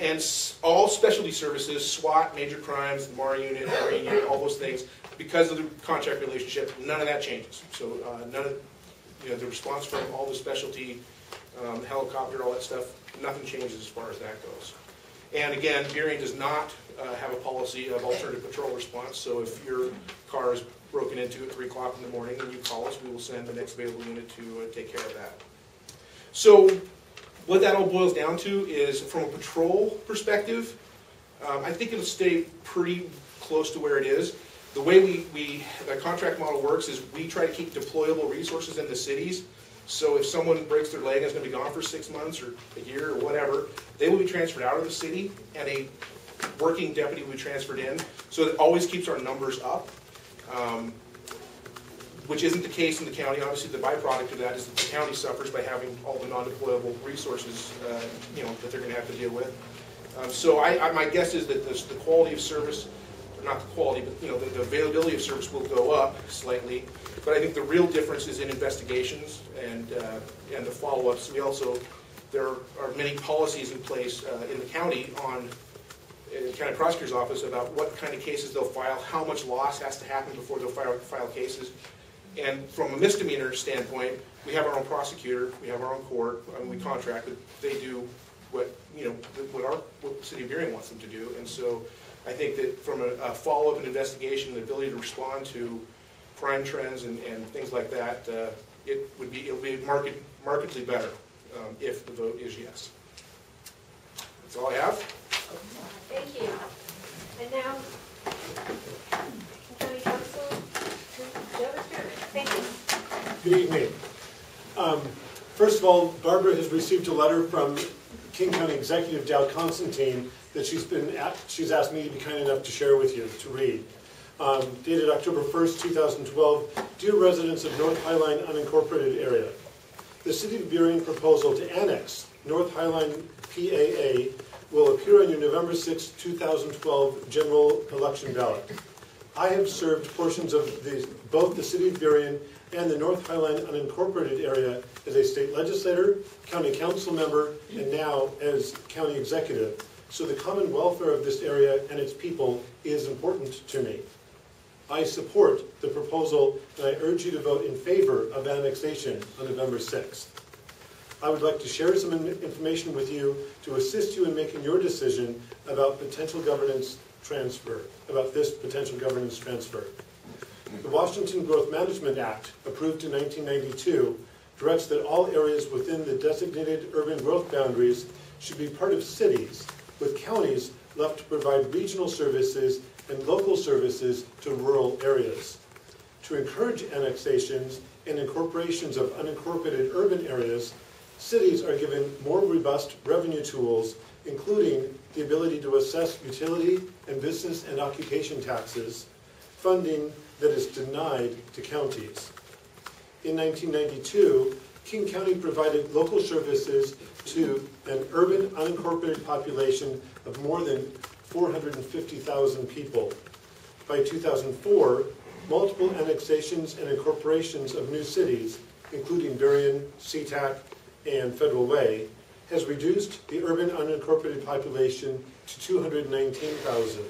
And all specialty services, SWAT, major crimes, the MAR unit, Marine unit, all those things, because of the contract relationship, none of that changes. So none of the response from all the specialty, helicopter, all that stuff, nothing changes as far as that goes. And again, Burien does not have a policy of alternative patrol response, so if your car is broken into at 3 o'clock in the morning and you call us, we will send the next available unit to take care of that. So what that all boils down to is, from a patrol perspective, I think it'll stay pretty close to where it is. The way the contract model works is we try to keep deployable resources in the cities. So if someone breaks their leg and is going to be gone for 6 months or a year or whatever, they will be transferred out of the city, and a working deputy we transferred in, so that always keeps our numbers up, which isn't the case in the county. Obviously, the byproduct of that is that the county suffers by having all the non-deployable resources, that they're going to have to deal with. So my guess is that the quality of service, or not the quality, but the availability of service will go up slightly. But I think the real difference is in investigations and the follow-ups. There are many policies in place in the county in the county prosecutor's office about what kind of cases they'll file, how much loss has to happen before they'll file cases. And from a misdemeanor standpoint, we have our own prosecutor, we have our own court, we contract, but they do what the city of Burien wants them to do. And so I think that from a follow-up and investigation, the ability to respond to crime trends and things like that, it'll be markedly better if the vote is yes. That's all I have. Thank you. And now, County Council, thank you. Good evening. First of all, Barbara has received a letter from King County Executive Dow Constantine that she's asked me to be kind enough to share with you, to read. Dated October 1st, 2012, Dear residents of North Highline Unincorporated area, the City of Burien proposal to annex North Highline PAA will appear on your November 6, 2012 general election ballot. I have served portions of both the City of Burien and the North Highline Unincorporated area as a state legislator, county council member, and now as county executive. So the common welfare of this area and its people is important to me. I support the proposal and I urge you to vote in favor of annexation on November 6th. I would like to share some information with you to assist you in making your decision about potential governance transfer, about this potential governance transfer. The Washington Growth Management Act, approved in 1992, directs that all areas within the designated urban growth boundaries should be part of cities, with counties left to provide regional services and local services to rural areas. To encourage annexations and incorporations of unincorporated urban areas, cities are given more robust revenue tools, including the ability to assess utility and business and occupation taxes, funding that is denied to counties. In 1992, King County provided local services to an urban unincorporated population of more than 450,000 people. By 2004, multiple annexations and incorporations of new cities, including Burien, SeaTac, and Federal Way, has reduced the urban unincorporated population to 219,000.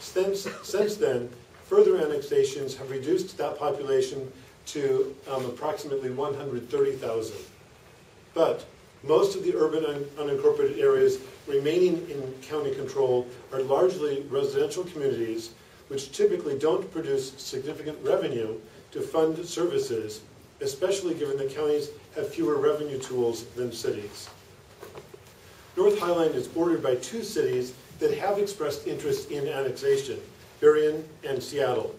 Since then, further annexations have reduced that population to approximately 130,000. But most of the urban unincorporated areas remaining in county control are largely residential communities, which typically don't produce significant revenue to fund services, especially given that counties have fewer revenue tools than cities. North Highline is bordered by two cities that have expressed interest in annexation, Burien and Seattle.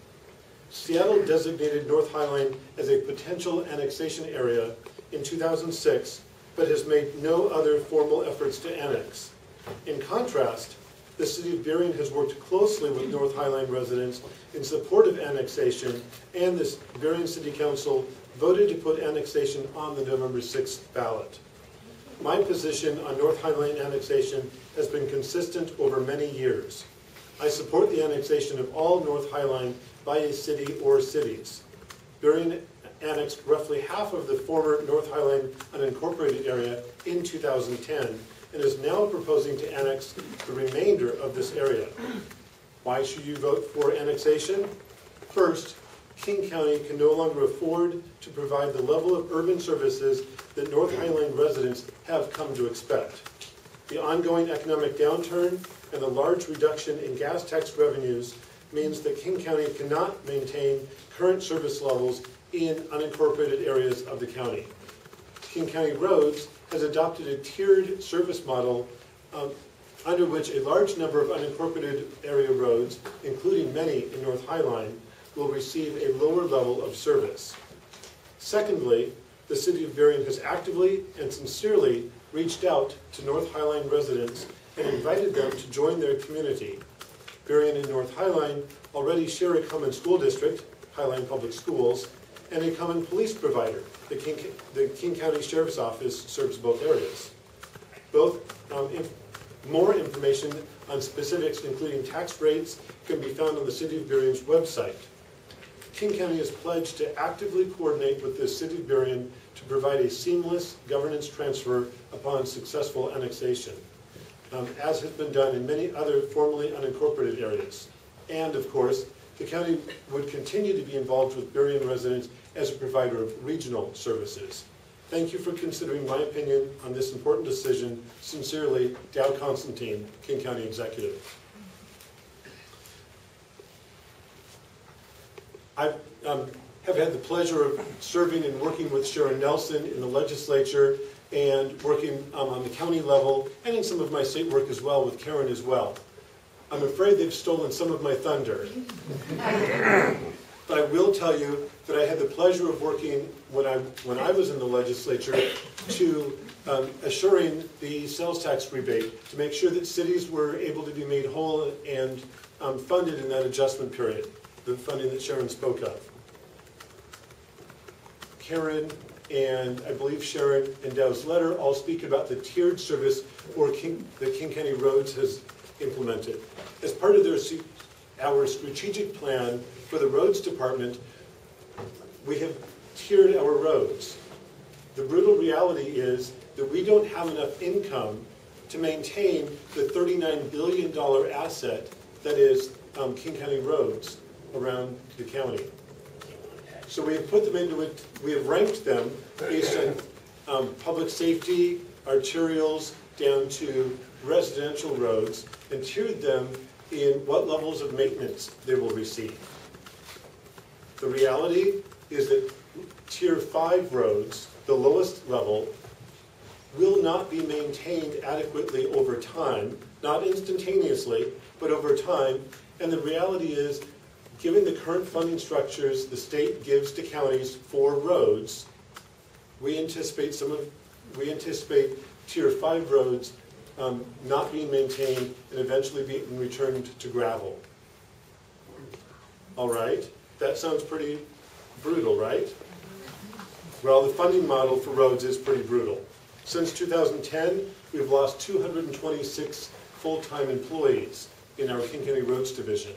Seattle designated North Highline as a potential annexation area in 2006, but has made no other formal efforts to annex. In contrast, the City of Burien has worked closely with North Highline residents in support of annexation, and the Burien City Council voted to put annexation on the November 6th ballot. My position on North Highline annexation has been consistent over many years. I support the annexation of all North Highline by a city or cities. Burien annexed roughly half of the former North Highline unincorporated area in 2010 and is now proposing to annex the remainder of this area. Why should you vote for annexation? First, King County can no longer afford to provide the level of urban services that North Highline residents have come to expect. The ongoing economic downturn and the large reduction in gas tax revenues means that King County cannot maintain current service levels in unincorporated areas of the county. King County Roads has adopted a tiered service model under which a large number of unincorporated area roads, including many in North Highline, will receive a lower level of service. Secondly, the City of Burien has actively and sincerely reached out to North Highline residents and invited them to join their community. Berrien and North Highline already share a common school district, Highline Public Schools, and a common police provider. The King County Sheriff's Office serves both areas. More information on specifics, including tax rates, can be found on the City of Berrien's website. King County has pledged to actively coordinate with the City of Berrien to provide a seamless governance transfer upon successful annexation, as has been done in many other formerly unincorporated areas. And of course, the county would continue to be involved with Berrien residents as a provider of regional services. Thank you for considering my opinion on this important decision. Sincerely, Dow Constantine, King County Executive. I have had the pleasure of serving and working with Sharon Nelson in the legislature and working on the county level and in some of my state work as well with Karen as well. I'm afraid they've stolen some of my thunder. But I will tell you that I had the pleasure of working when I was in the legislature to assuring the sales tax rebate to make sure that cities were able to be made whole and funded in that adjustment period, the funding that Sharon spoke of. Karen and I believe Sharon and Dow's letter all speak about the tiered service that King County Roads has implemented. As part of our strategic plan for the roads department, we have tiered our roads. The brutal reality is that we don't have enough income to maintain the $39 billion asset that is King County roads around the county. So we have put them into it, we have ranked them based on public safety, arterials, down to residential roads, and tiered them in what levels of maintenance they will receive. The reality is that Tier 5 roads, the lowest level, will not be maintained adequately over time, not instantaneously, but over time. And the reality is, given the current funding structures the state gives to counties for roads, we anticipate Tier 5 roads not being maintained and eventually being returned to gravel. All right, that sounds pretty brutal, right? Well, the funding model for roads is pretty brutal. Since 2010, we've lost 226 full-time employees in our King County Roads Division.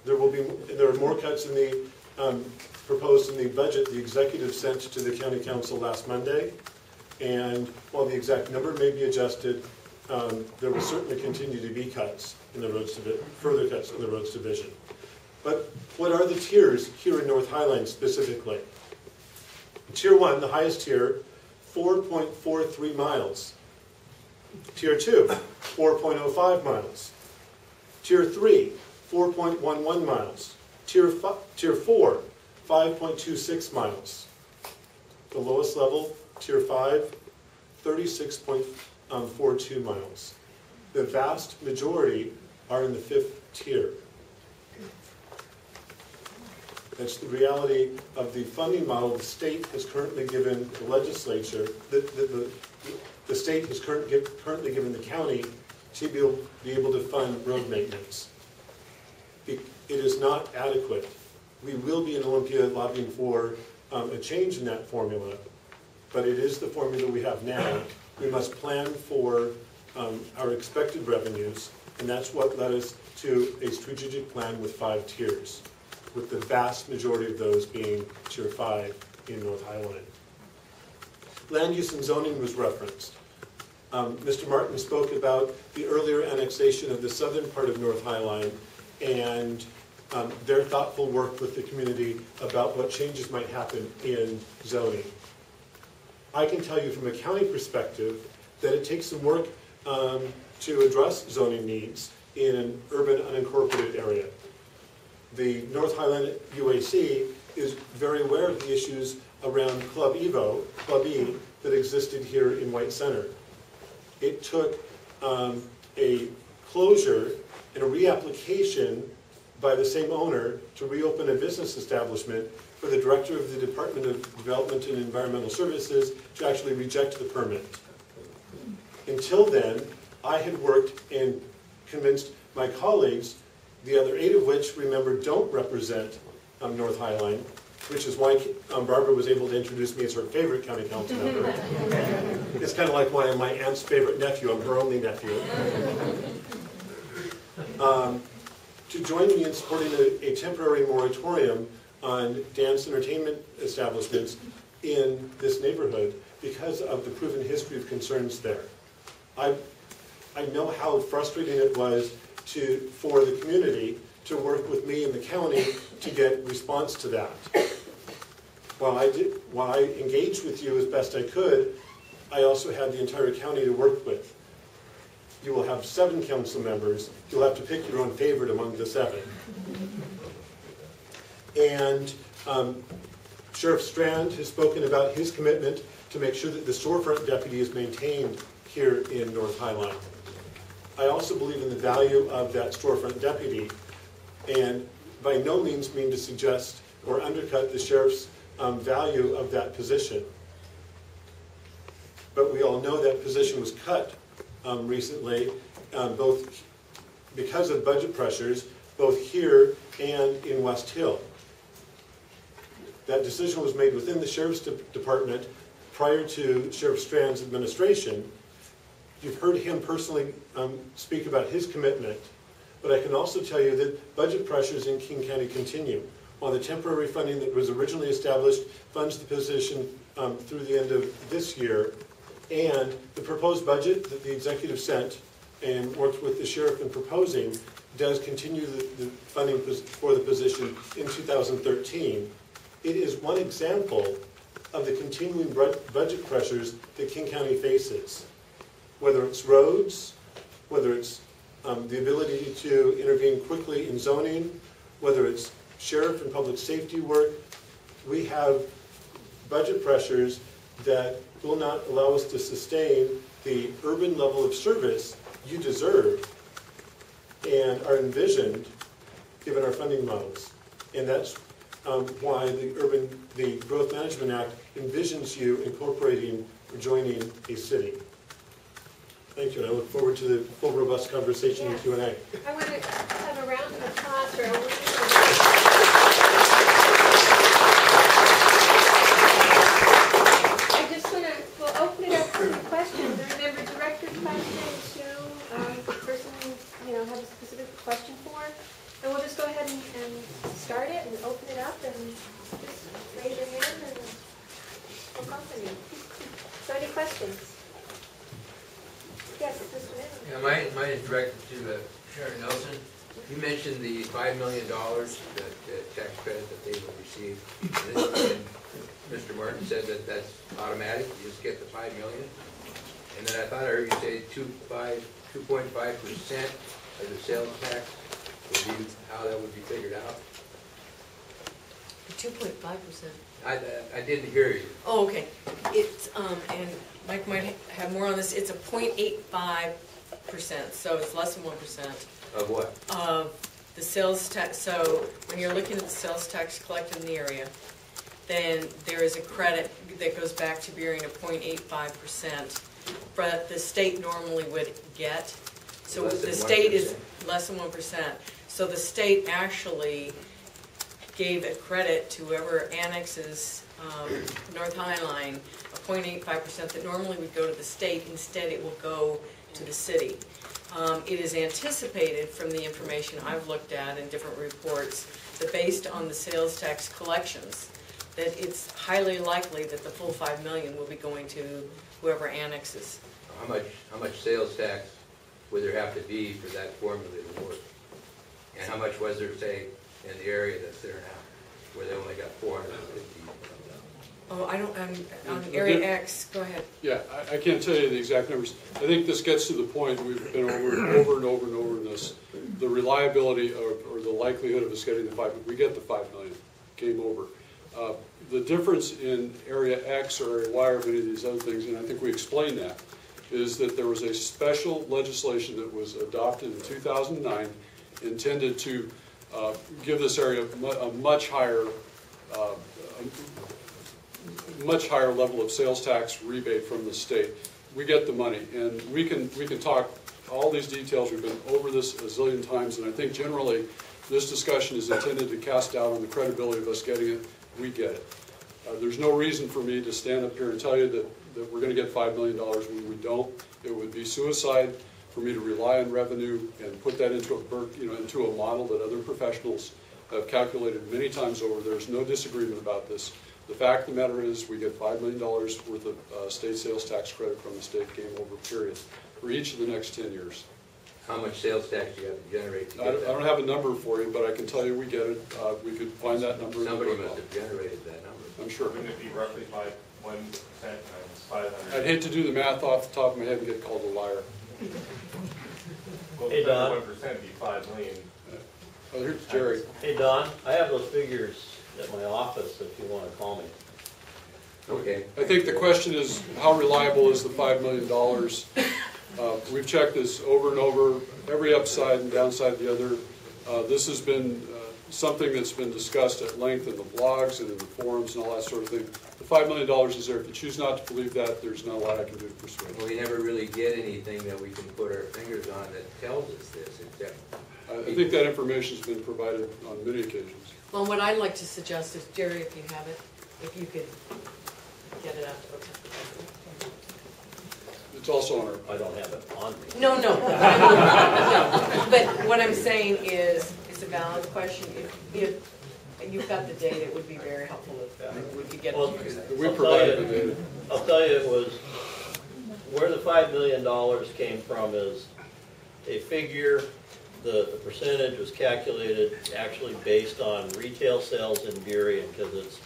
There are more cuts in the proposed in the budget the executive sent to the county council last Monday. And while the exact number may be adjusted, there will certainly continue to be cuts in the roads division, further cuts in the roads division. But what are the tiers here in North Highline specifically? Tier 1, the highest tier, 4.43 miles. Tier 2, 4.05 miles. Tier 3, 4.11 miles. Tier 4, 5.26 miles. The lowest level, Tier 5, 36.42 miles. The vast majority are in the 5th tier. That's the reality of the funding model the state has currently given the legislature, the state has currently given the county to be able to fund road maintenance. It is not adequate. We will be in Olympia lobbying for a change in that formula, but it is the formula we have now. We must plan for our expected revenues, and that's what led us to a strategic plan with 5 tiers, with the vast majority of those being Tier 5 in North Highline. Land use and zoning was referenced. Mr. Martin spoke about the earlier annexation of the southern part of North Highline and their thoughtful work with the community about what changes might happen in zoning. I can tell you from a county perspective that it takes some work to address zoning needs in an urban unincorporated area. The North Highline UAC is very aware of the issues around Club E, that existed here in White Center. It took a closure and a reapplication by the same owner to reopen a business establishment for the director of the Department of Development and Environmental Services to actually reject the permit. Until then, I had worked and convinced my colleagues, the other 8 of which, remember, don't represent North Highline, which is why Barbara was able to introduce me as her favorite county council member. It's kind of like my aunt's favorite nephew. I'm her only nephew. To join me in supporting a temporary moratorium on dance entertainment establishments in this neighborhood because of the proven history of concerns there. I know how frustrating it was for the community to work with me and the county to get response to that. While I engaged with you as best I could, I also had the entire county to work with. You will have 7 council members. You'll have to pick your own favorite among the 7. And Sheriff Strand has spoken about his commitment to make sure that the storefront deputy is maintained here in North Highline. I also believe in the value of that storefront deputy, and by no means mean to suggest or undercut the sheriff's value of that position. But we all know that position was cut recently, both because of budget pressures, both here and in West Hill. That decision was made within the Sheriff's Department prior to Sheriff Strand's administration. You've heard him personally speak about his commitment, but I can also tell you that budget pressures in King County continue. While the temporary funding that was originally established funds the position through the end of this year, and the proposed budget that the executive sent and worked with the sheriff in proposing does continue the funding for the position in 2013. It is one example of the continuing budget pressures that King County faces. Whether it's roads, whether it's the ability to intervene quickly in zoning, whether it's sheriff and public safety work, we have budget pressures that will not allow us to sustain the urban level of service you deserve and are envisioned given our funding models. And that's why the Growth Management Act envisions you incorporating or joining a city. Thank you, and I look forward to the full, robust conversation and Q&A. I want to have a round of applause for I just want to, we'll open it up to questions. And remember, director's questions too. The person has a specific question for. And we'll just go ahead and start it and open it up and just raise your hand and we'll call on you. So any questions? Yes, Mr. Mitchell. Yeah, mine is directed to Sharon Nelson. You mentioned the $5 million tax credit that they will receive. And Mr. Martin said that that's automatic. You just get the $5 million. And then I thought I heard you say 2.5% of the sales tax would be how that would be figured out. 2.5%. I didn't hear you. Oh, okay. It's and Mike might have more on this. It's a 0.85%, so it's less than 1%. Of what? Of the sales tax. So when you're looking at the sales tax collected in the area, then there is a credit that goes back to bearing a 0.85%, but the state normally would get. So the state is less than 1%. So the state actually gave a credit to whoever annexes North Highline, a 0.85% that normally would go to the state. Instead, it will go to the city. It is anticipated from the information I've looked at in different reports that based on the sales tax collections, that it's highly likely that the full $5 million will be going to whoever annexes. How much sales tax would there have to be for that formula to work? And how much was there, say, in the area that's there now, where they only got 450? Oh, I don't, on Area X, go ahead. Yeah, I can't tell you the exact numbers. I think this gets to the point we've been over in this. The reliability or the likelihood of us getting the 5 million. We get the 5 million. Game over. The difference in Area X or Area Y or many of these other things, and I think we explained that, is that there was a special legislation that was adopted in 2009 intended to give this area a much higher level of sales tax rebate from the state. we get the money, and we can talk all these details. We've been over this a zillion times, and I think generally this discussion is intended to cast doubt on the credibility of us getting it. We get it. There's no reason for me to stand up here and tell you that we're going to get $5 million when we don't. It would be suicide for me to rely on revenue and put that into a model that other professionals have calculated many times over. There's no disagreement about this. The fact of the matter is we get $5 million worth of state sales tax credit from the state game over, period, for each of the next 10 years. How much sales tax do you have to generate to I get that? don't have a number for you, but I can tell you we get it. We could find that number. Somebody must have generated that number. I'm sure. Wouldn't it be roughly 1% times 500? I'd hate to do the math off the top of my head and get called a liar. Well, Hey, Don. 1% would be 5 million. Oh, here's Jerry. Hey, Don, I have those figures at my office if you want to call me. Okay. I think the question is, how reliable is the $5 million? We've checked this over and over, every upside and downside of the other. This has been something that's been discussed at length in the blogs and in the forums and all that sort of thing. The $5 million is there. If you choose not to believe that, there's not a lot I can do to persuade you. We never really get anything that we can put our fingers on that tells us this, except I think that information has been provided on many occasions. Well, what I'd like to suggest is, Jerry, if you have it, if you could get it out to folks. It's also on our... I don't have it on me. No. No. But what I'm saying is, it's a valid question. If you've got the data, it would be very helpful if we could get Well, it. We provided the data. I'll tell you, it was, where the $5 million came from is a figure, the percentage was calculated actually based on retail sales in Burien, because it's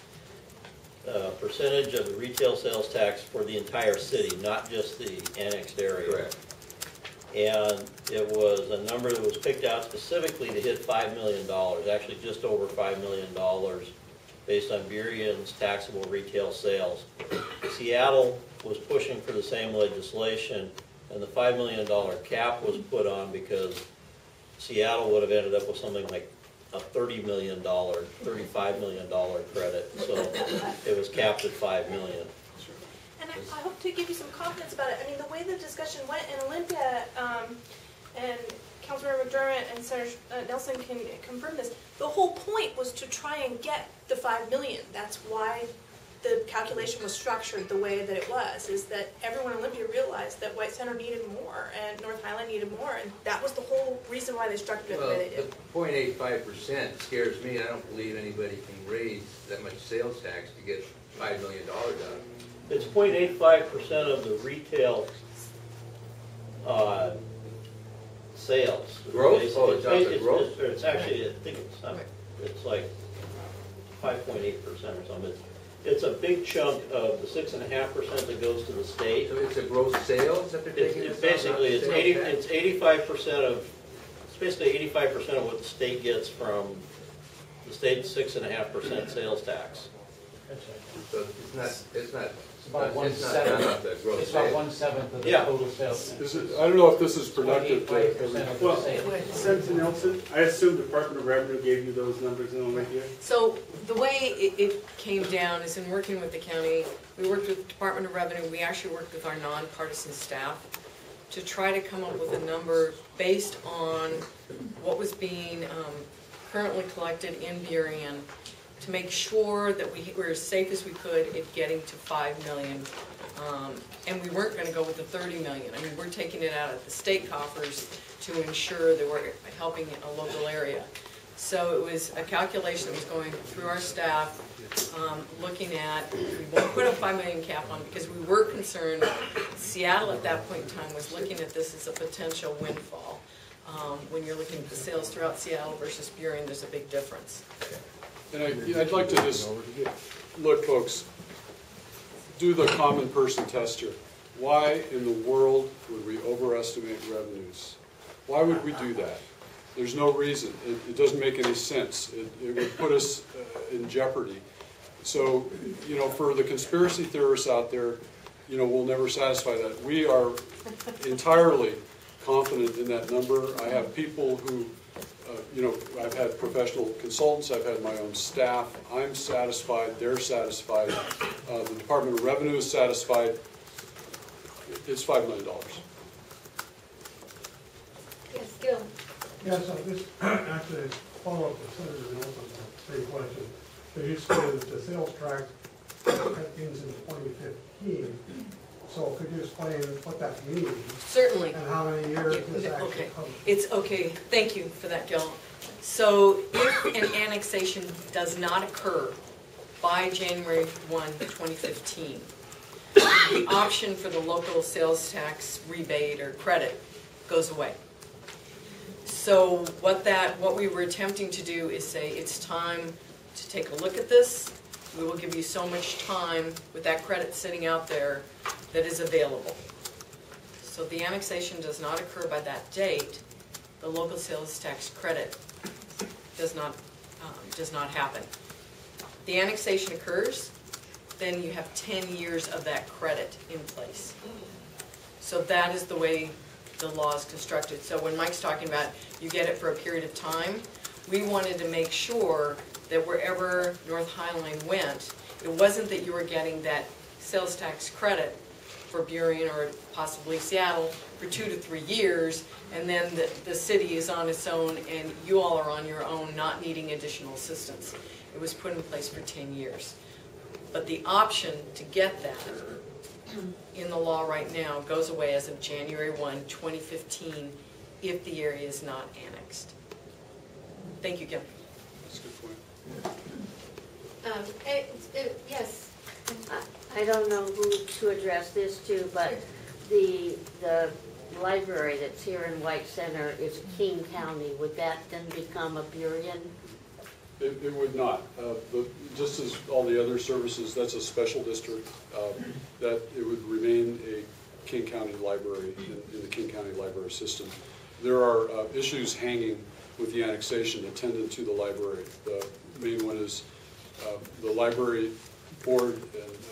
a percentage of the retail sales tax for the entire city, not just the annexed area. correct. And it was a number that was picked out specifically to hit $5 million, actually just over $5 million, based on Burien's taxable retail sales. Seattle was pushing for the same legislation, and the $5 million cap was put on because Seattle would have ended up with something like a $30 million, $35 million credit. So it was capped at $5 million. And I hope to give you some confidence about it. I mean, the way the discussion went in Olympia, and Councilmember McDermott and Senator Nelson can confirm this, the whole point was to try and get the $5 million. That's why the calculation was structured the way that it was, is that everyone in Olympia realized that White Center needed more and North Highline needed more, and that was the whole reason why they structured it the way they did. Well, the 0.85% scares me. I don't believe anybody can raise that much sales tax to get $5 million out of it. It's 0.85% of the retail sales. Gross? Oh, it's out the gross? It's actually, I think it's like 5.8% or something. It's a big chunk of the 6.5% that goes to the state. So it's a gross sales that they're taking? It's basically, it's 85% of, it's basically 85% of what the state gets from the state's 6.5% sales tax. So it's not about the gross It's about sales. 1/7 of the Yeah. total sales. I don't know if this is productive. 25% of the Well, sales. Senator Nelson, I assume Department of Revenue gave you those numbers in Olympia? So the way it came down is in working with the county, we worked with the Department of Revenue, we actually worked with our nonpartisan staff to try to come up with a number based on what was being currently collected in Burien to make sure that we were as safe as we could at getting to $5 million. And we weren't going to go with the $30 million. I mean, we're taking it out of the state coffers to ensure that we're helping a local area. So it was a calculation that was going through our staff, looking at, we won't put a $5 million cap on because we were concerned. Seattle at that point in time was looking at this as a potential windfall. When you're looking at the sales throughout Seattle versus Burien, there's a big difference. And I'd like to just, look folks, do the common person test here. Why in the world would we overestimate revenues? Why would we do that? There's no reason. It doesn't make any sense. It would put us in jeopardy. So, for the conspiracy theorists out there, we'll never satisfy that. We are entirely confident in that number. I have people who, I've had professional consultants, I've had my own staff. I'm satisfied, they're satisfied. The Department of Revenue is satisfied. it's $5 million. Yes, Gil. Yes, this actually is follow-up to Senator Nelson's same question. So you stated that the sales tax ends in 2015. So could you explain what that means? Certainly. And how many years this actually Okay, covers? it's okay, thank you for that, Gil. So if an annexation does not occur by January 1, 2015, the option for the local sales tax rebate or credit goes away. So what we were attempting to do is say it's time to take a look at this. We will give you so much time with that credit sitting out there that is available. So the annexation does not occur by that date. The local sales tax credit does not happen. The annexation occurs, then you have 10 years of that credit in place. So that is the way the law is constructed. So when Mike's talking about you get it for a period of time, we wanted to make sure that wherever North Highline went, it wasn't that you were getting that sales tax credit for Burien or possibly Seattle for 2 to 3 years, and then the city is on its own and you all are on your own, not needing additional assistance. It was put in place for 10 years. But the option to get that in the law right now goes away as of January 1, 2015, if the area is not annexed. Thank you, Gil. That's a good point. Yes. I don't know who to address this to, but the library that's here in White Center is King County. Would that then become a Burien? It would not. Just as all the other services, that's a special district, that it would remain a King County library in the King County library system. There are issues hanging with the annexation attendant to the library. The main one is the library board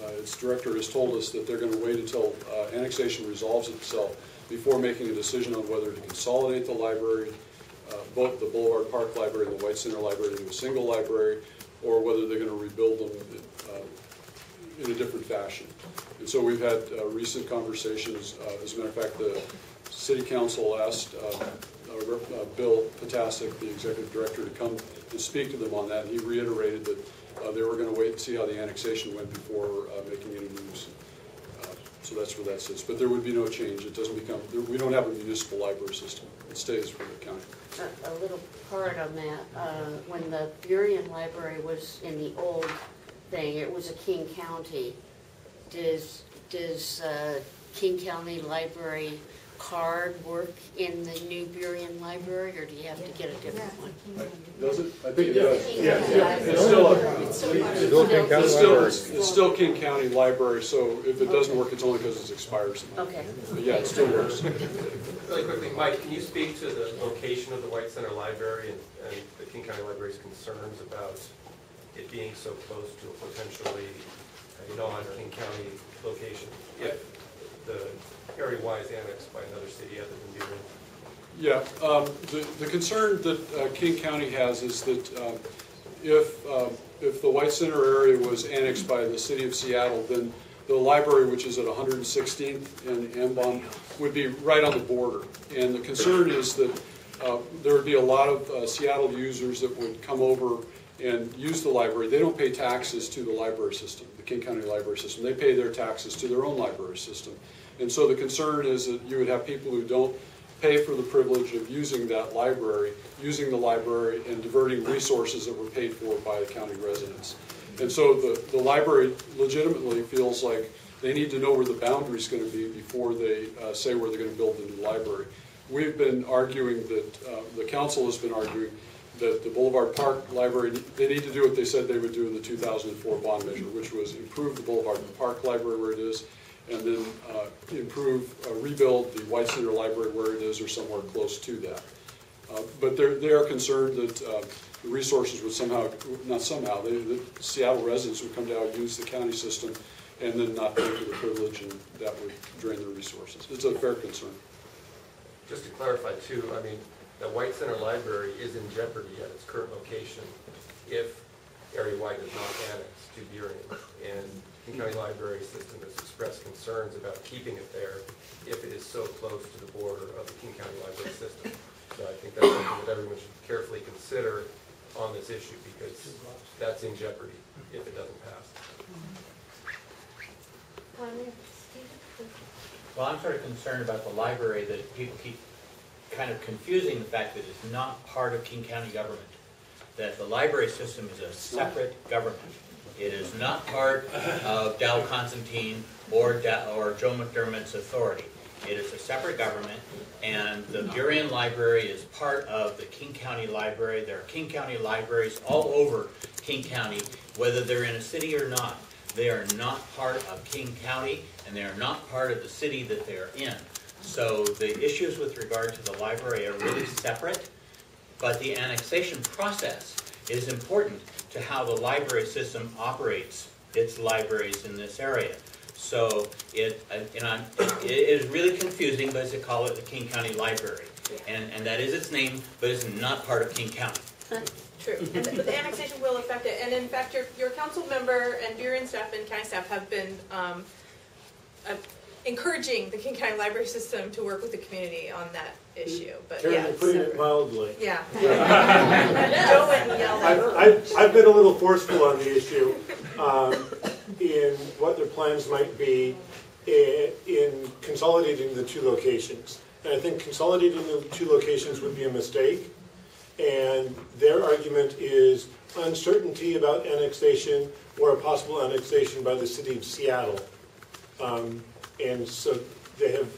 and its director has told us that they're going to wait until annexation resolves itself before making a decision on whether to consolidate the library, both the Boulevard Park Library and the White Center Library into a single library, or whether they're going to rebuild them in a different fashion. And so we've had recent conversations. As a matter of fact, the City Council asked Bill Potasic, the Executive Director, to come and speak to them on that. And he reiterated that they were going to wait and see how the annexation went before making any moves. So that's where that sits. But there would be no change. It doesn't become, we don't have a municipal library system. It stays for the county. A little part on that. When the Burien Library was in the old thing, it was a King County. Does King County Library card work in the new Burien Library, or do you have to get a different one? Does it? I think it does. It's still King County Library, so if it doesn't work, it's only because it's expired. Okay. But yeah, it still works. Really quickly, Mike, can you speak to the location of the White Center Library and the King County Library's concerns about it being so close to a potentially non-King County location if the area-wise annexed by another city other than Burien? Yeah, the concern that King County has is that if the White Center area was annexed by the city of Seattle, then the library, which is at 116th and Ambon, would be right on the border. And the concern is that there would be a lot of Seattle users that would come over and use the library. They don't pay taxes to the library system, the King County library system. They pay their taxes to their own library system. And so the concern is that you would have people who don't pay for the privilege of using that library, using the library and diverting resources that were paid for by the county residents. And so the library legitimately feels like they need to know where the boundary is going to be before they say where they're going to build the new library. We've been arguing that, the council has been arguing that the Boulevard Park Library, they need to do what they said they would do in the 2004 bond measure, which was improve the Boulevard Park Library where it is, and then rebuild the White Center Library where it is or somewhere close to that. But they are concerned that the resources would the Seattle residents would come down and use the county system and then not pay for the privilege, and that would drain their resources. It's a fair concern. Just to clarify too, I mean, the White Center Library is in jeopardy at its current location if area-wide is not annexed to Burien. And King County Library System has expressed concerns about keeping it there if it is so close to the border of the King County Library System. So I think that's something that everyone should carefully consider on this issue, because that's in jeopardy if it doesn't pass. Well, I'm sort of concerned about the library, that people keep kind of confusing the fact that it's not part of King County government, that the library system is a separate government. It is not part of Dow Constantine or Joe McDermott's authority. It is a separate government, and the Burien Library is part of the King County Library. There are King County libraries all over King County, whether they're in a city or not. They are not part of King County, and they are not part of the city that they're in. So the issues with regard to the library are really separate, but the annexation process is important to how the library system operates its libraries in this area. So it is really confusing, but to call it the King County Library. And that is its name, but it's not part of King County. True, and the annexation will affect it, and in fact, your council member and Burien staff and county staff have been encouraging the King County Library System to work with the community on that issue, but Karen, yeah. you're putting it mildly. Yeah. Joe wouldn't yell at I've been a little forceful on the issue in what their plans might be in consolidating the two locations. And I think consolidating the two locations would be a mistake. And their argument is uncertainty about annexation or a possible annexation by the city of Seattle. And so they have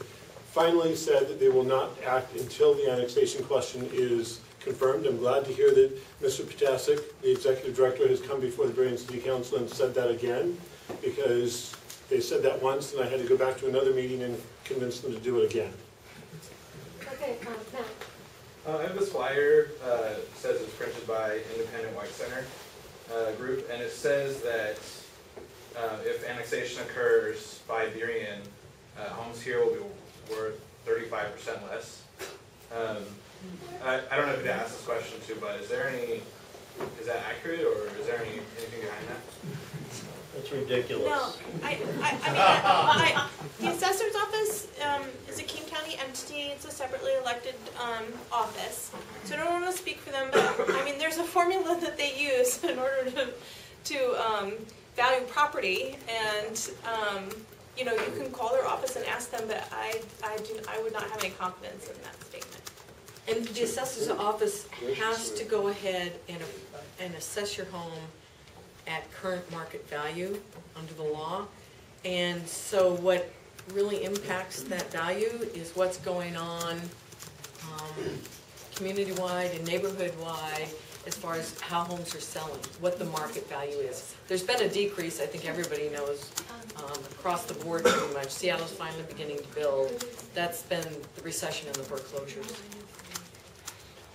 finally said that they will not act until the annexation question is confirmed. I'm glad to hear that Mr. Potasic, the executive director, has come before the Burien City Council and said that again, because they said that once and I had to go back to another meeting and convince them to do it again. Okay, Matt. I have this flyer, says it's printed by Independent White Center group, and it says that if annexation occurs by Burien, homes here will be worth 35% less. I don't know if to ask this question too, but is that accurate, or is there anything behind that? It's ridiculous. No, I mean, the assessor's office is a King County entity. It's a separately elected office. So I don't want to speak for them, but I mean, there's a formula that they use in order to value property, and you know, you can call their office and ask them, but I would not have any confidence in that statement. And the assessor's office has to go ahead and assess your home at current market value under the law. And so what really impacts that value is what's going on community-wide and neighborhood-wide as far as how homes are selling, what the market value is. There's been a decrease, I think everybody knows, across the board pretty much. Seattle's finally beginning to build. That's been the recession and the foreclosures.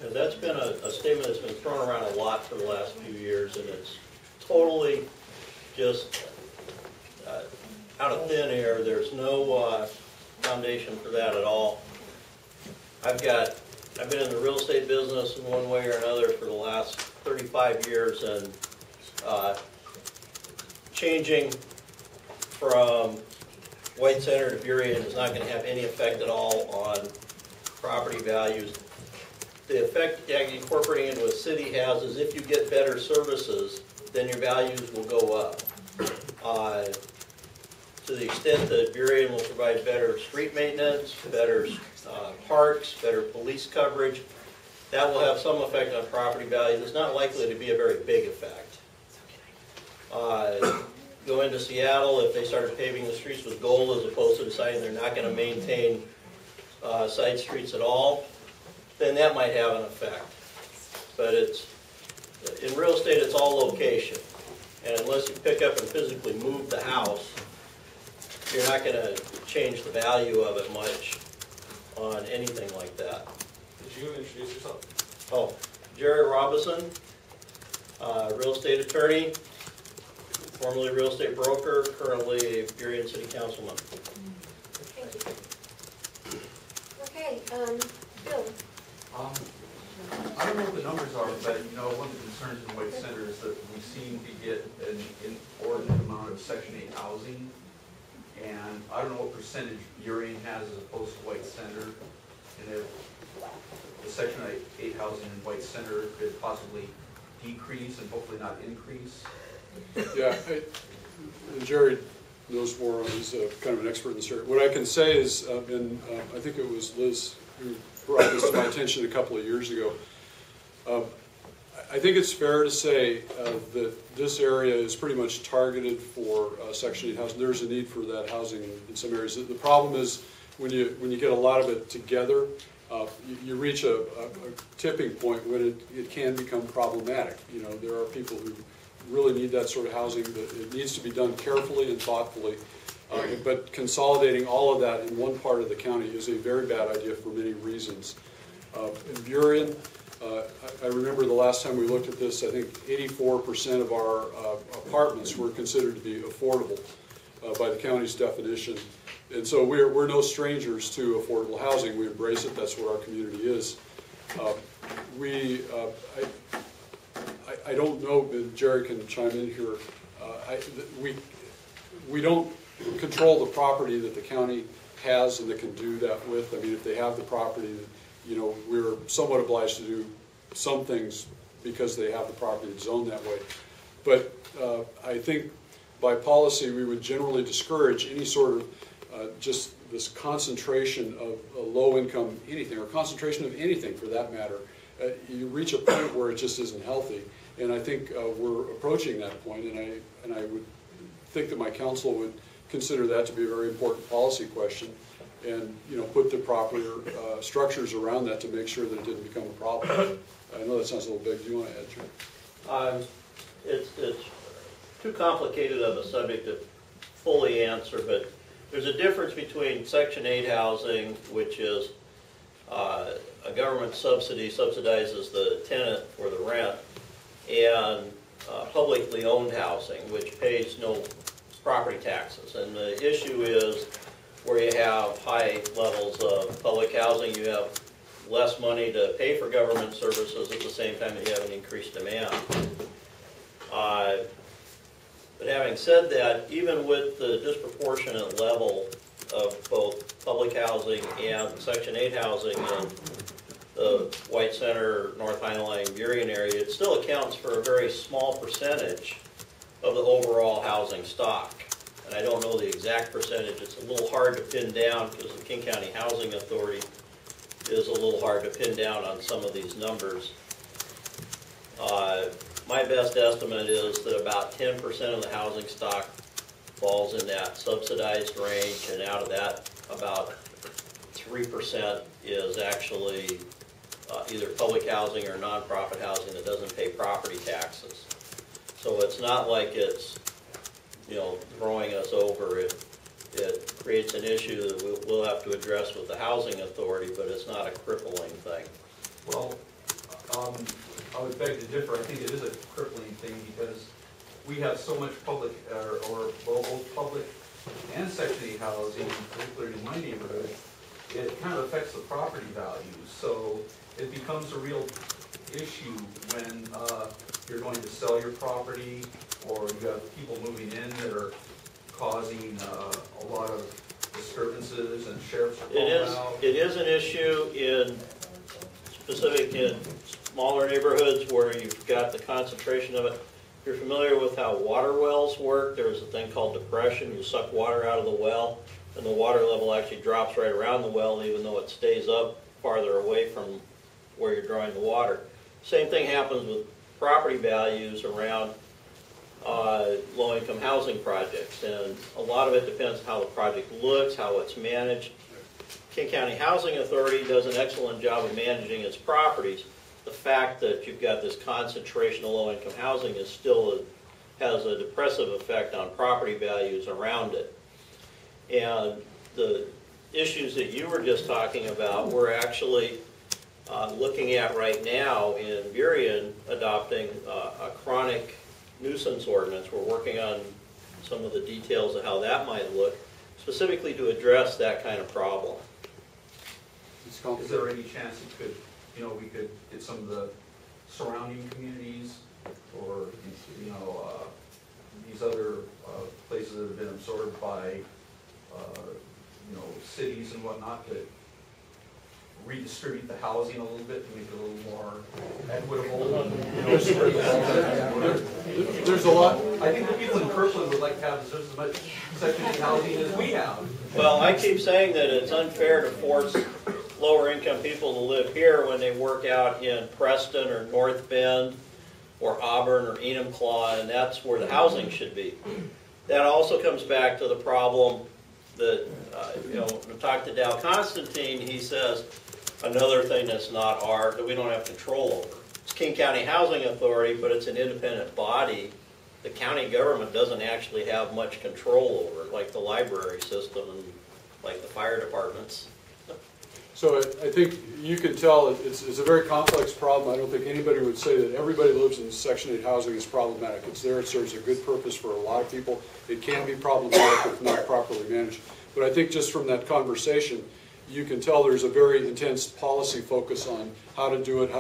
Yeah, that's been a statement that's been thrown around a lot for the last few years, and it's totally just out of thin air. There's no foundation for that at all. I've been in the real estate business in one way or another for the last 35 years, and changing from White Center to Burien is not going to have any effect at all on property values. The effect incorporating into a city has is if you get better services, then your values will go up. To the extent that Burien will provide better street maintenance, better parks, better police coverage, that will have some effect on property values. It's not likely to be a very big effect. Go into Seattle, if they started paving the streets with gold as opposed to deciding they're not going to maintain side streets at all, then that might have an effect. But in real estate, it's all location. And unless you pick up and physically move the house, you're not going to change the value of it much on anything like that. Could you introduce yourself? Oh, Jerry Robinson, real estate attorney, formerly real estate broker, currently a Burien City Councilman. Thank you. Okay, Bill. I don't know what the numbers are, but you know, one of the concerns in White Center is that we seem to get an inordinate amount of Section 8 housing housing, and I don't know what percentage Burien has as opposed to White Center, and if the Section 8 housing in White Center could possibly decrease and hopefully not increase. Yeah, and Jerry knows more. He's kind of an expert in this area. What I can say is, and I think it was Liz who brought this to my attention a couple of years ago. I think it's fair to say that this area is pretty much targeted for Section 8 housing. There's a need for that housing in some areas. The problem is when you get a lot of it together, you reach a tipping point when it can become problematic. You know, there are people who really need that sort of housing, but it needs to be done carefully and thoughtfully. But consolidating all of that in one part of the county is a very bad idea for many reasons. In Burien, I remember the last time we looked at this, I think 84% of our apartments were considered to be affordable by the county's definition. And so we're no strangers to affordable housing. We embrace it. That's what our community is. I don't know, Jerry can chime in here. We don't control the property that the county has and that can do that with. I mean, if they have the property, you know, we're somewhat obliged to do some things because they have the property zoned that way. But I think by policy we would generally discourage any sort of just this concentration of low income anything, or concentration of anything for that matter. You reach a point where it just isn't healthy, and I think we're approaching that point, and I would think that my council would consider that to be a very important policy question, and you know, put the proper structures around that to make sure that it didn't become a problem. I know that sounds a little big. Do you want to add, Jerry? It's too complicated of a subject to fully answer, but there's a difference between Section 8 housing, which is a government subsidy, subsidizes the tenant for the rent, and publicly owned housing, which pays no property taxes. And the issue is where you have high levels of public housing, you have less money to pay for government services at the same time that you have an increased demand. But having said that, even with the disproportionate level of both public housing and Section 8 housing in the White Center, North Highline, Burien area, it still accounts for a very small percentage of the overall housing stock. And I don't know the exact percentage. It's a little hard to pin down because the King County Housing Authority is a little hard to pin down on some of these numbers. My best estimate is that about 10% of the housing stock falls in that subsidized range, and out of that, about 3% is actually either public housing or nonprofit housing that doesn't pay property taxes. So it's not like it's, you know, throwing us over. It creates an issue that we'll have to address with the housing authority, but it's not a crippling thing. Well, I would beg to differ. I think it is a crippling thing because we have so much public, or both public and Section 8 housing, particularly in my neighborhood. It kind of affects the property values. So it becomes a real issue when you're going to sell your property, or you have people moving in that are causing a lot of disturbances, and sheriffs are calling out. It is an issue in smaller neighborhoods where you've got the concentration of it. If you're familiar with how water wells work, there's a thing called depression. You suck water out of the well, and the water level actually drops right around the well, even though it stays up farther away from where you're drawing the water. Same thing happens with property values around low-income housing projects, and a lot of it depends on how the project looks, how it's managed. King County Housing Authority does an excellent job of managing its properties. The fact that you've got this concentration of low-income housing is still has a depressive effect on property values around it. And the issues that you were just talking about, we're actually looking at right now in Burien, adopting a chronic nuisance ordinance. We're working on some of the details of how that might look, specifically to address that kind of problem. Is there any chance it could, we could get some of the surrounding communities, or these other places that have been absorbed by, cities and whatnot that redistribute the housing a little bit to make it a little more equitable. There's a lot. I think the people in Kirkland would like to have just as much Section 8 housing as we have. Well, I keep saying that it's unfair to force lower income people to live here when they work out in Preston or North Bend or Auburn or Enumclaw, and that's where the housing should be. That also comes back to the problem that, when I talked to Dow Constantine, he says, another thing that's not ours, that we don't have control over. It's King County Housing Authority, but it's an independent body. The county government doesn't actually have much control over it, like the library system and like the fire departments. So I think you can tell it's a very complex problem. I don't think anybody would say that everybody who lives in Section 8 housing is problematic. It's there, it serves a good purpose for a lot of people. It can be problematic if not properly managed. But I think just from that conversation, you can tell there's a very intense policy focus on how to do it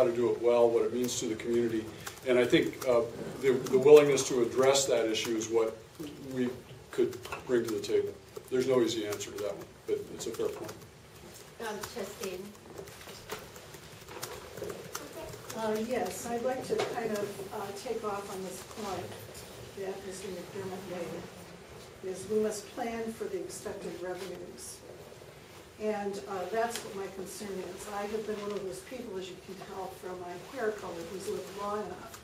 well, what it means to the community. And I think the willingness to address that issue is what we could bring to the table. There's no easy answer to that one, but it's a fair point. Justine. Yes, I'd like to kind of take off on this point that Mr. McDermott made, is we must plan for the expected revenues. And that's what my concern is. I have been one of those people, as you can tell from my hair color, who's lived long enough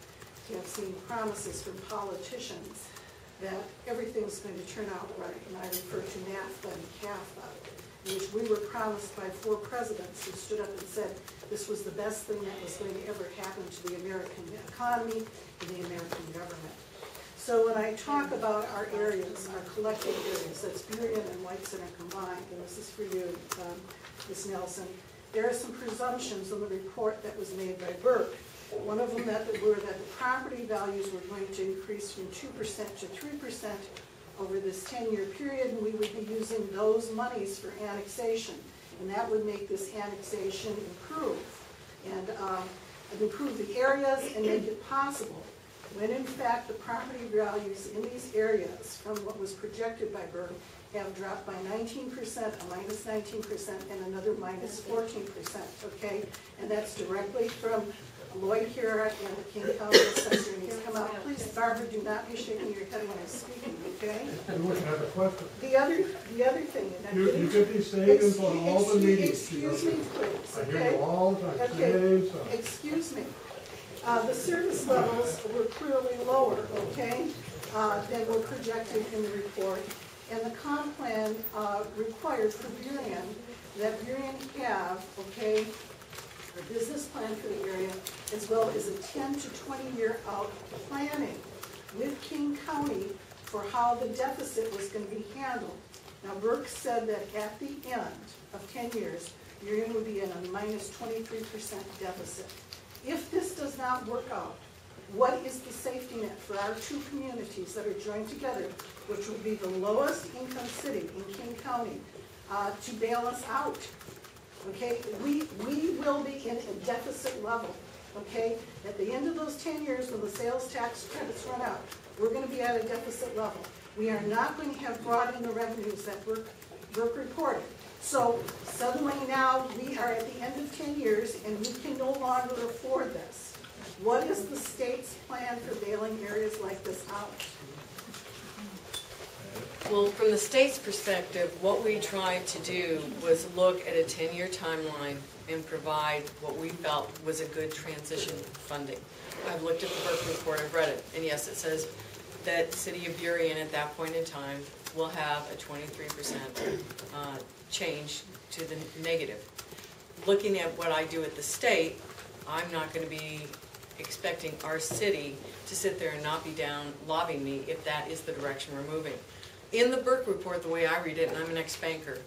to have seen promises from politicians that everything's going to turn out right. And I refer to NAFTA and CAFTA, which we were promised by 4 presidents who stood up and said this was the best thing that was going to ever happen to the American economy and the American government. So when I talk about our areas, our collective areas, that's Burien and White Center combined, and this is for you, Ms. Nelson, there are some presumptions in the report that was made by Burke. One of them were that the property values were going to increase from 2% to 3% over this 10-year period, and we would be using those monies for annexation. And that would make this annexation improve, and improve the areas and make it possible. When in fact the property values in these areas, from what was projected by Burke, have dropped by 19%, a minus 19%, and another minus 14%, okay? And that's directly from Lloyd here and the King County Assessor, and he's come out. Please, Barbara, do not be shaking your head when I'm speaking, okay? You wouldn't have a question. The other thing, and I'm You get these statements on all the meetings. Excuse me, please, I okay? hear you all the time. Okay, excuse me. The service levels were clearly lower, okay, than were projected in the report. And the comp plan required for Burien that Burien have, okay, a business plan for the area, as well as a 10 to 20 year out planning with King County for how the deficit was going to be handled. Now, Burke said that at the end of 10 years, Burien would be in a minus 23% deficit. If this does not work out, what is the safety net for our 2 communities that are joined together, which would be the lowest income city in King County, to bail us out? Okay, we will be in a deficit level, okay? At the end of those 10 years when the sales tax credits run out, we're going to be at a deficit level. We are not going to have brought in the revenues that Burke reported. So suddenly now we are at the end of 10 years and we can no longer afford this. What is the state's plan for bailing areas like this out? Well, from the state's perspective, what we tried to do was look at a 10-year timeline and provide what we felt was a good transition funding. I've looked at the Burke report, I've read it, and yes, it says that City of Burien at that point in time will have a 23% change to the negative. Looking at what I do at the state, I'm not going to be expecting our city to sit there and not be down lobbying me if that is the direction we're moving. In the Burke report, the way I read it, and I'm an ex-banker,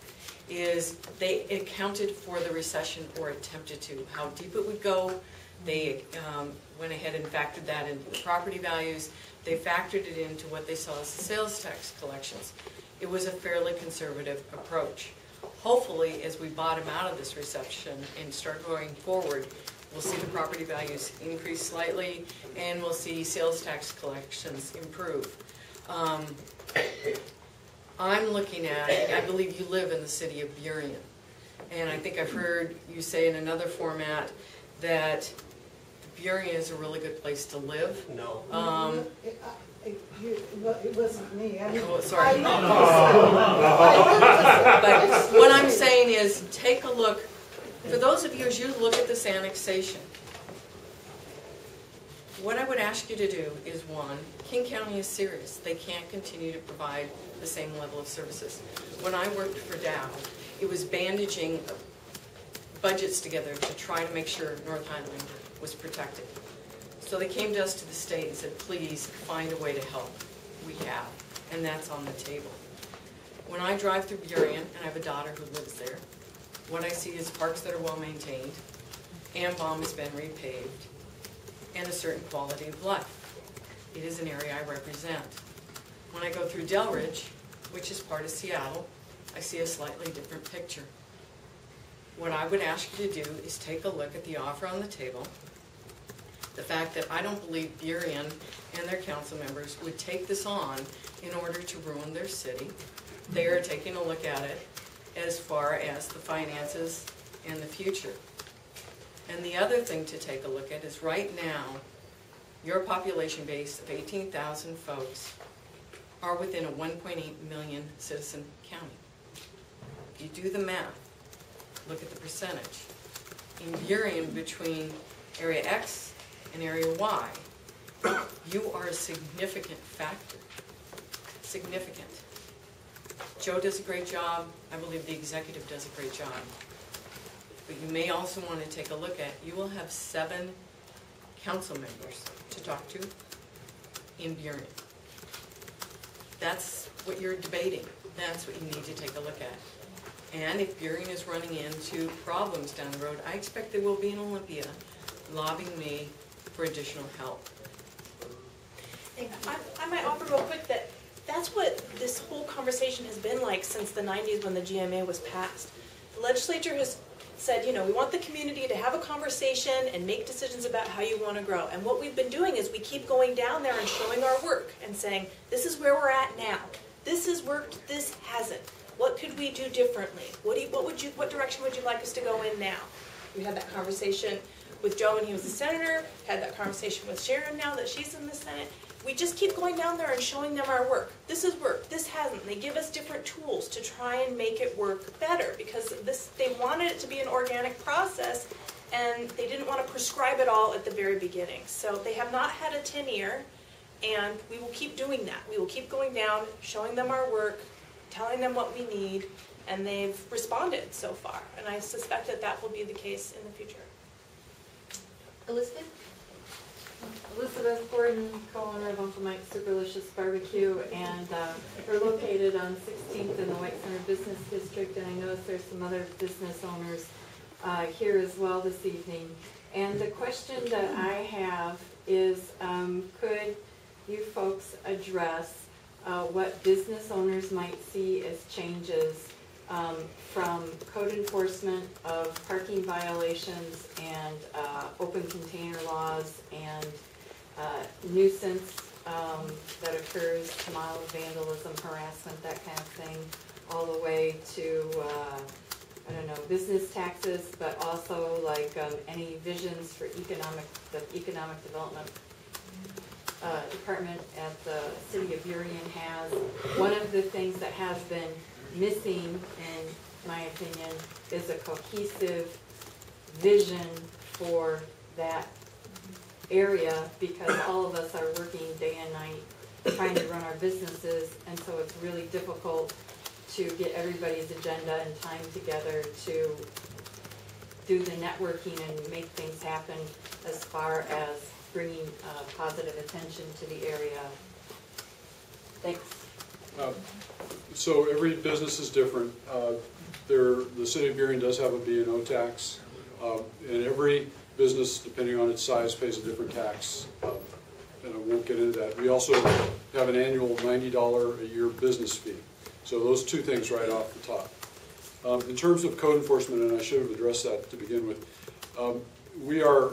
is they accounted for the recession or attempted to, how deep it would go. They went ahead and factored that into the property values. They factored it into what they saw as the sales tax collections. It was a fairly conservative approach. Hopefully, as we bottom out of this recession and start going forward, we'll see the property values increase slightly, and we'll see sales tax collections improve. I'm looking at, I believe you live in the city of Burien. And I think I've heard you say in another format that Burien is a really good place to live. No. It wasn't me. Oh, sorry. I But what I'm saying is, take a look, for those of you, as you look at this annexation, what I would ask you to do is, one, King County is serious. They can't continue to provide the same level of services. When I worked for Dow, it was bandaging budgets together to try to make sure North Highline was protected. So they came to us to the state and said, please find a way to help. We have, and that's on the table. When I drive through Burien, and I have a daughter who lives there, what I see is parks that are well maintained, Ambaum has been repaved, and a certain quality of life. It is an area I represent. When I go through Delridge, which is part of Seattle, I see a slightly different picture. What I would ask you to do is take a look at the offer on the table, the fact that I don't believe Burien and their council members would take this on in order to ruin their city. They are taking a look at it as far as the finances and the future. And the other thing to take a look at is right now, your population base of 18,000 folks are within a 1.8 million citizen county. If you do the math, look at the percentage. In Burien, between Area X and Area Y, you are a significant factor. Significant. Joe does a great job. I believe the executive does a great job. But you may also want to take a look at, you will have 7 council members to talk to in Burien. That's what you're debating. That's what you need to take a look at. And if Burien is running into problems down the road, I expect there will be an Olympia lobbying me for additional help. I might offer real quick that that's what this whole conversation has been like since the 90s when the GMA was passed. The legislature has said, you know, we want the community to have a conversation and make decisions about how you want to grow. And what we've been doing is we keep going down there and showing our work and saying, this is where we're at now. This has worked, this hasn't. What could we do differently? What direction would you like us to go in now? We had that conversation with Joe when he was the senator, had that conversation with Sharon now that she's in the Senate. We just keep going down there and showing them our work. This has worked, this hasn't. They give us different tools to try and make it work better because they wanted it to be an organic process and they didn't want to prescribe it all at the very beginning. So they have not had a 10-year and we will keep doing that. We will keep going down, showing them our work, telling them what we need, and they've responded so far. And I suspect that that will be the case in the future. Elizabeth? Elizabeth Gordon, co-owner of Uncle Mike's Superlicious Barbecue, and we're located on 16th in the White Center Business District, and I notice there's some other business owners here as well this evening. And the question that I have is, could you folks address what business owners might see as changes from code enforcement of parking violations and open container laws and nuisance that occurs, to mild vandalism, harassment, that kind of thing, all the way to, I don't know, business taxes, but also like any visions for the economic development department at the city of Burien has. One of the things that has been missing, in my opinion, is a cohesive vision for that area, because all of us are working day and night trying to run our businesses, and so it's really difficult to get everybody's agenda and time together to do the networking and make things happen as far as bringing positive attention to the area. Thanks. So every business is different. The city of Burien does have a B&O tax, and every business, depending on its size, pays a different tax, and I won't get into that. We also have an annual $90 a year business fee. So those two things right off the top. In terms of code enforcement, and I should have addressed that to begin with, we are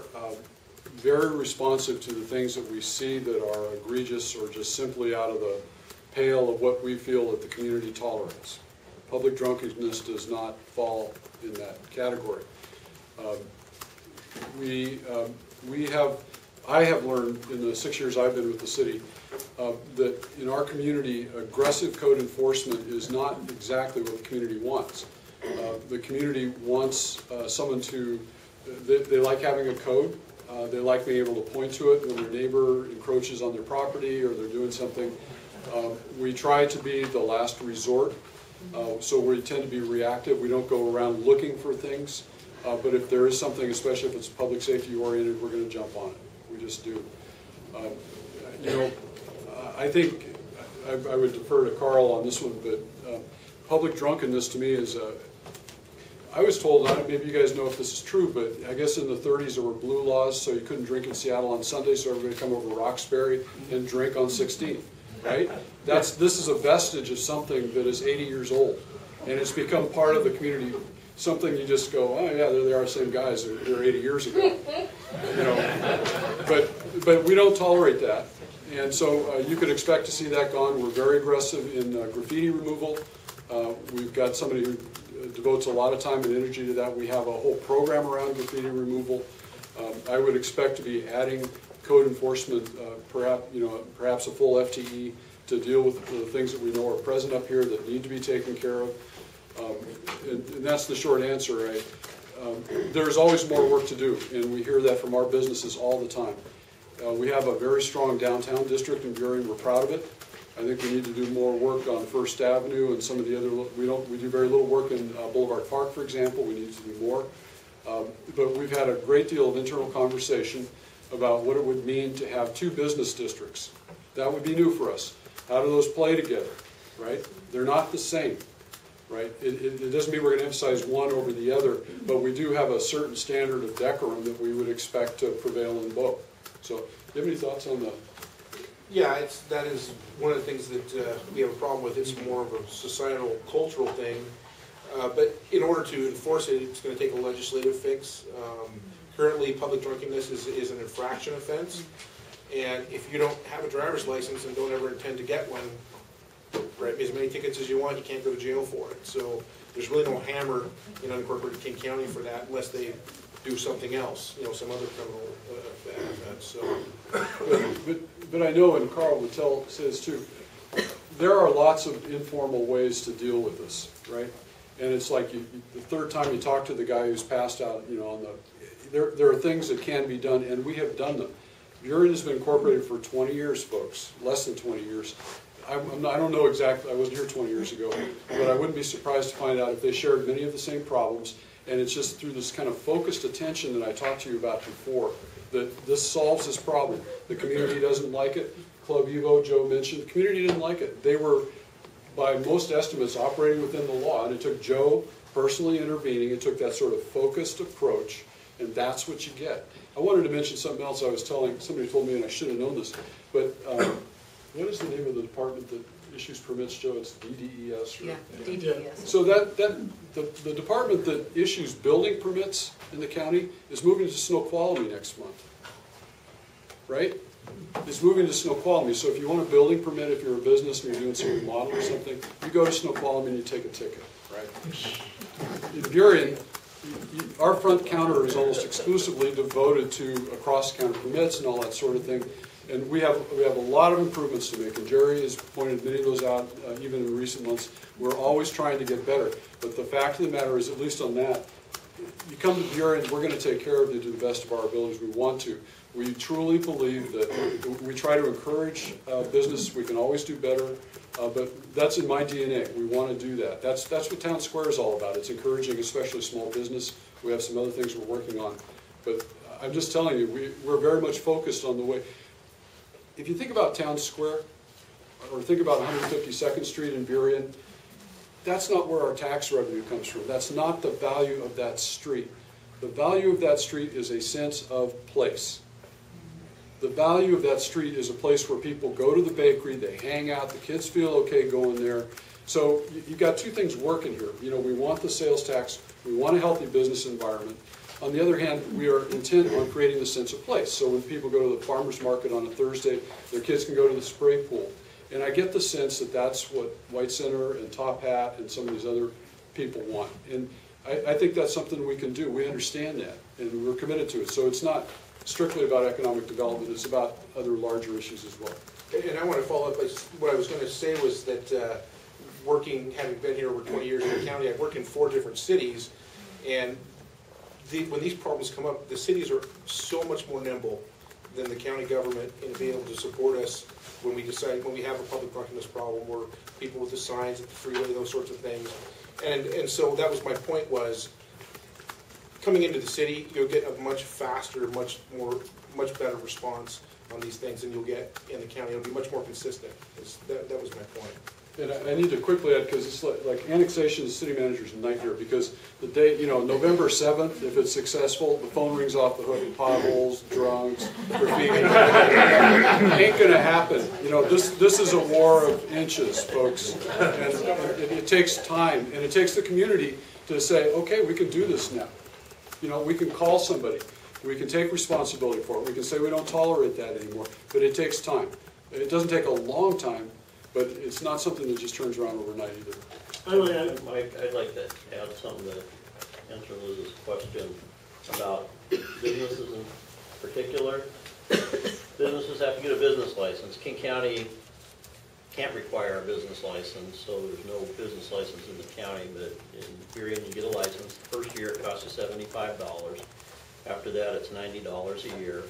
very responsive to the things that we see that are egregious or just simply out of pale of what we feel that the community tolerates. Public drunkenness does not fall in that category. I have learned in the 6 years I've been with the city that in our community, aggressive code enforcement is not exactly what the community wants. The community wants someone to, they like having a code. They like being able to point to it when their neighbor encroaches on their property or they're doing something. We try to be the last resort, so we tend to be reactive. We don't go around looking for things, but if there is something, especially if it's public safety oriented, we're going to jump on it. We just do. I think I would defer to Carl on this one, but public drunkenness to me is I was told, maybe you guys know if this is true, but I guess in the 30s there were blue laws, so you couldn't drink in Seattle on Sunday, so everybody come over to Roxbury and drink on 16th, right? This is a vestige of something that is 80 years old, and it's become part of the community. Something you just go, oh yeah, there they are, same guys, they're 80 years ago. But we don't tolerate that. And so you could expect to see that gone. We're very aggressive in graffiti removal. We've got somebody who devotes a lot of time and energy to that. We have a whole program around graffiti removal. I would expect to be adding code enforcement, perhaps a full FTE to deal with the things that we know are present up here that need to be taken care of. And that's the short answer, right? There's always more work to do, and we hear that from our businesses all the time. We have a very strong downtown district in Burien. We're proud of it. I think we need to do more work on First Avenue and some of the other, we do very little work in Boulevard Park, for example. We need to do more. But we've had a great deal of internal conversation about what it would mean to have two business districts. That would be new for us. How do those play together, right? They're not the same, right? It doesn't mean we're going to emphasize one over the other, but we do have a certain standard of decorum that we would expect to prevail in both. So, do you have any thoughts on that? Yeah, that is one of the things that we have a problem with. It's more of a societal, cultural thing. But in order to enforce it, it's going to take a legislative fix. Currently, public drunkenness is an infraction offense. And if you don't have a driver's license and don't ever intend to get one, write me as many tickets as you want, you can't go to jail for it. So there's really no hammer in unincorporated King County for that unless they do something else, some other criminal offense. So. But I know, and Carl would say this too, there are lots of informal ways to deal with this, right? And it's like the third time you talk to the guy who's passed out, there are things that can be done, and we have done them. Burien has been incorporated for 20 years, folks, less than 20 years. I don't know exactly, I wasn't here 20 years ago, but I wouldn't be surprised to find out if they shared many of the same problems, and it's just through this kind of focused attention that I talked to you about before that this solves this problem. The community doesn't like it. Club Evo, Joe mentioned, the community didn't like it. They were, by most estimates, operating within the law, and it took Joe personally intervening. It took that sort of focused approach, and that's what you get. I wanted to mention something else I was telling, somebody told me, and I should have known this, but what is the name of the department that issues permits, Joe? It's DDES? Yeah, DDES. So the department that issues building permits in the county is moving to Snoqualmie next month, right? It's moving to Snoqualmie, so if you want a building permit, if you're a business and you're doing some remodel or something, you go to Snoqualmie and you take a ticket, right? In Burien, our front counter is almost exclusively devoted to across-counter permits and all that sort of thing. And we have a lot of improvements to make, and Jerry has pointed many of those out even in recent months. We're always trying to get better, but the fact of the matter is, at least on that, you come to Burien, we're going to take care of it to the best of our abilities. We want to. We truly believe that we try to encourage business. We can always do better, but that's in my DNA. We want to do that. That's what Town Square is all about. It's encouraging, especially small business. We have some other things we're working on, but I'm just telling you, we're very much focused on the way. If you think about Town Square, or think about 152nd Street in Burien, that's not where our tax revenue comes from. That's not the value of that street. The value of that street is a sense of place. The value of that street is a place where people go to the bakery, they hang out, the kids feel okay going there. So you've got two things working here. We want the sales tax, we want a healthy business environment. On the other hand, we are intent on creating the sense of place. So when people go to the farmer's market on a Thursday, their kids can go to the spray pool. And I get the sense that that's what White Center and Top Hat and some of these other people want. And I think that's something we can do. We understand that, and we're committed to it. So it's not strictly about economic development, it's about other larger issues as well. And I want to follow up, what I was going to say was that having been here over 20 years in the county, I've worked in 4 different cities, and when these problems come up, the cities are so much more nimble than the county government in being able to support us when we have a public drunkenness problem, or people with the signs at the freeway, those sorts of things. And so that was my point, was coming into the city, you'll get a much faster, much better response on these things than you'll get in the county. It'll be much more consistent. That was my point. And I need to quickly add, because it's like annexation, the city manager's a nightmare, because the day, November 7th, if it's successful, the phone rings off the hook, potholes, drunks, graffiti. Ain't gonna happen. This is a war of inches, folks. And it takes time, and it takes the community to say, okay, we can do this now. We can call somebody. We can take responsibility for it. We can say we don't tolerate that anymore, but it takes time. It doesn't take a long time, but it's not something that just turns around overnight either. Mike, I'd like to add something to answer Liz's question about businesses in particular. Businesses have to get a business license. King County can't require a business license, so there's no business license in the county, but in Burien you get a license. The first year it costs you $75. After that it's $90 a year.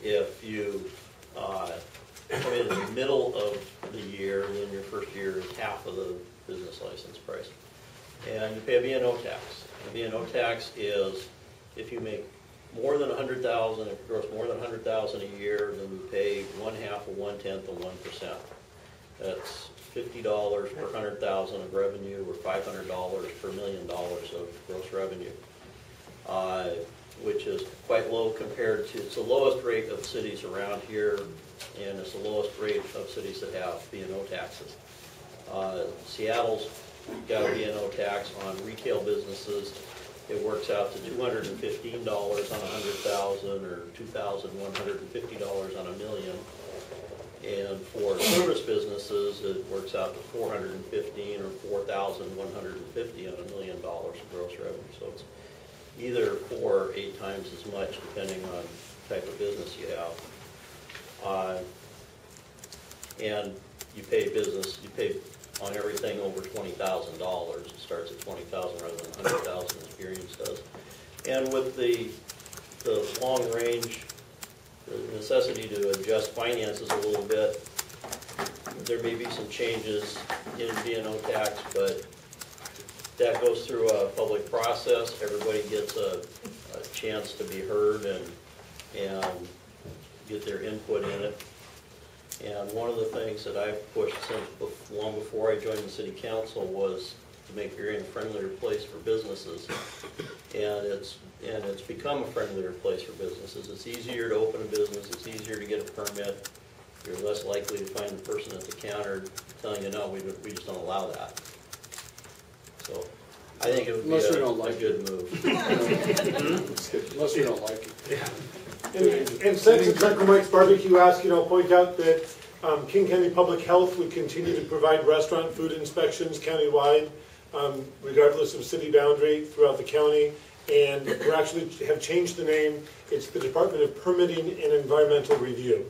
If you come in the middle of the year, then your first year is half of the business license price. And you pay a B&O tax. The B&O tax is if you make more than $100,000, if you gross more than $100,000 a year, then you pay 1/2 of 1/10 of 1%. That's $50 per 100,000 of revenue, or $500 per $1 million of gross revenue, which is quite low compared to, it's the lowest rate of cities around here, and it's the lowest rate of cities that have B&O taxes. Seattle's got a B&O tax on retail businesses. It works out to $215 on 100,000, or $2,150 on $1 million. And for service businesses, it works out to $415 or $4,150 on $1 million of gross revenue. So it's either 4 or 8 times as much, depending on the type of business you have. And you pay on everything over $20,000. It starts at $20,000 rather than $100,000 as Burien does. And with the long range, the necessity to adjust finances a little bit, there may be some changes in B&O tax, but that goes through a public process. Everybody gets a chance to be heard and get their input in it. And one of the things that I've pushed since long before I joined the city council was to make Burien a friendlier place for businesses. And it's become a friendlier place for businesses. It's easier to open a business. It's easier to get a permit. You're less likely to find the person at the counter telling you, no, we just don't allow that. So I think it would be a good move. Unless we don't like it. Yeah. And since Inspector Mike's Barbecue asked, point out that King County Public Health would continue to provide restaurant food inspections countywide, regardless of city boundary throughout the county. And we actually have changed the name. It's the Department of Permitting and Environmental Review.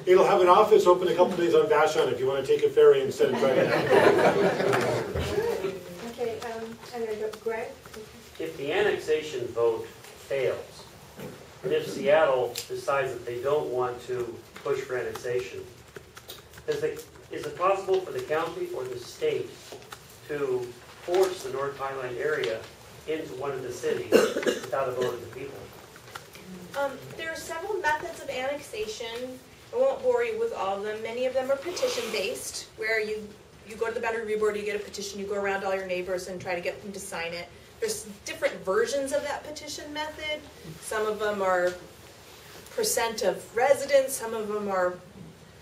It'll have an office open a couple days on Vashon if you want to take a ferry instead of driving out. Okay, and I go, Greg? If the annexation vote fails, and if Seattle decides that they don't want to push for annexation, is it possible for the county or the state to force the North Highline area into one of the cities without a vote of the people? There are several methods of annexation. I won't bore you with all of them. Many of them are petition-based, where you go to the boundary review board, you get a petition, you go around to all your neighbors and try to get them to sign it. There's different versions of that petition method. Some of them are percent of residents, some of them are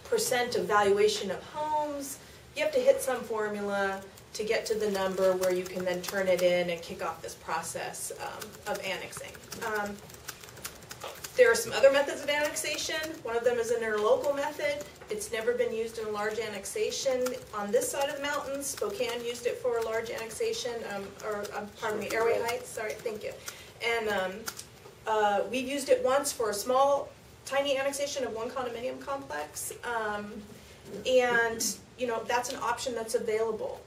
percent of valuation of homes. You have to hit some formula to get to the number where you can then turn it in and kick off this process of annexing. There are some other methods of annexation. One of them is an interlocal method. It's never been used in a large annexation on this side of the mountains. Spokane used it for a large annexation, pardon me, Airway Heights, sorry, thank you. And we've used it once for a small, tiny annexation of one condominium complex. And, you know, that's an option that's available.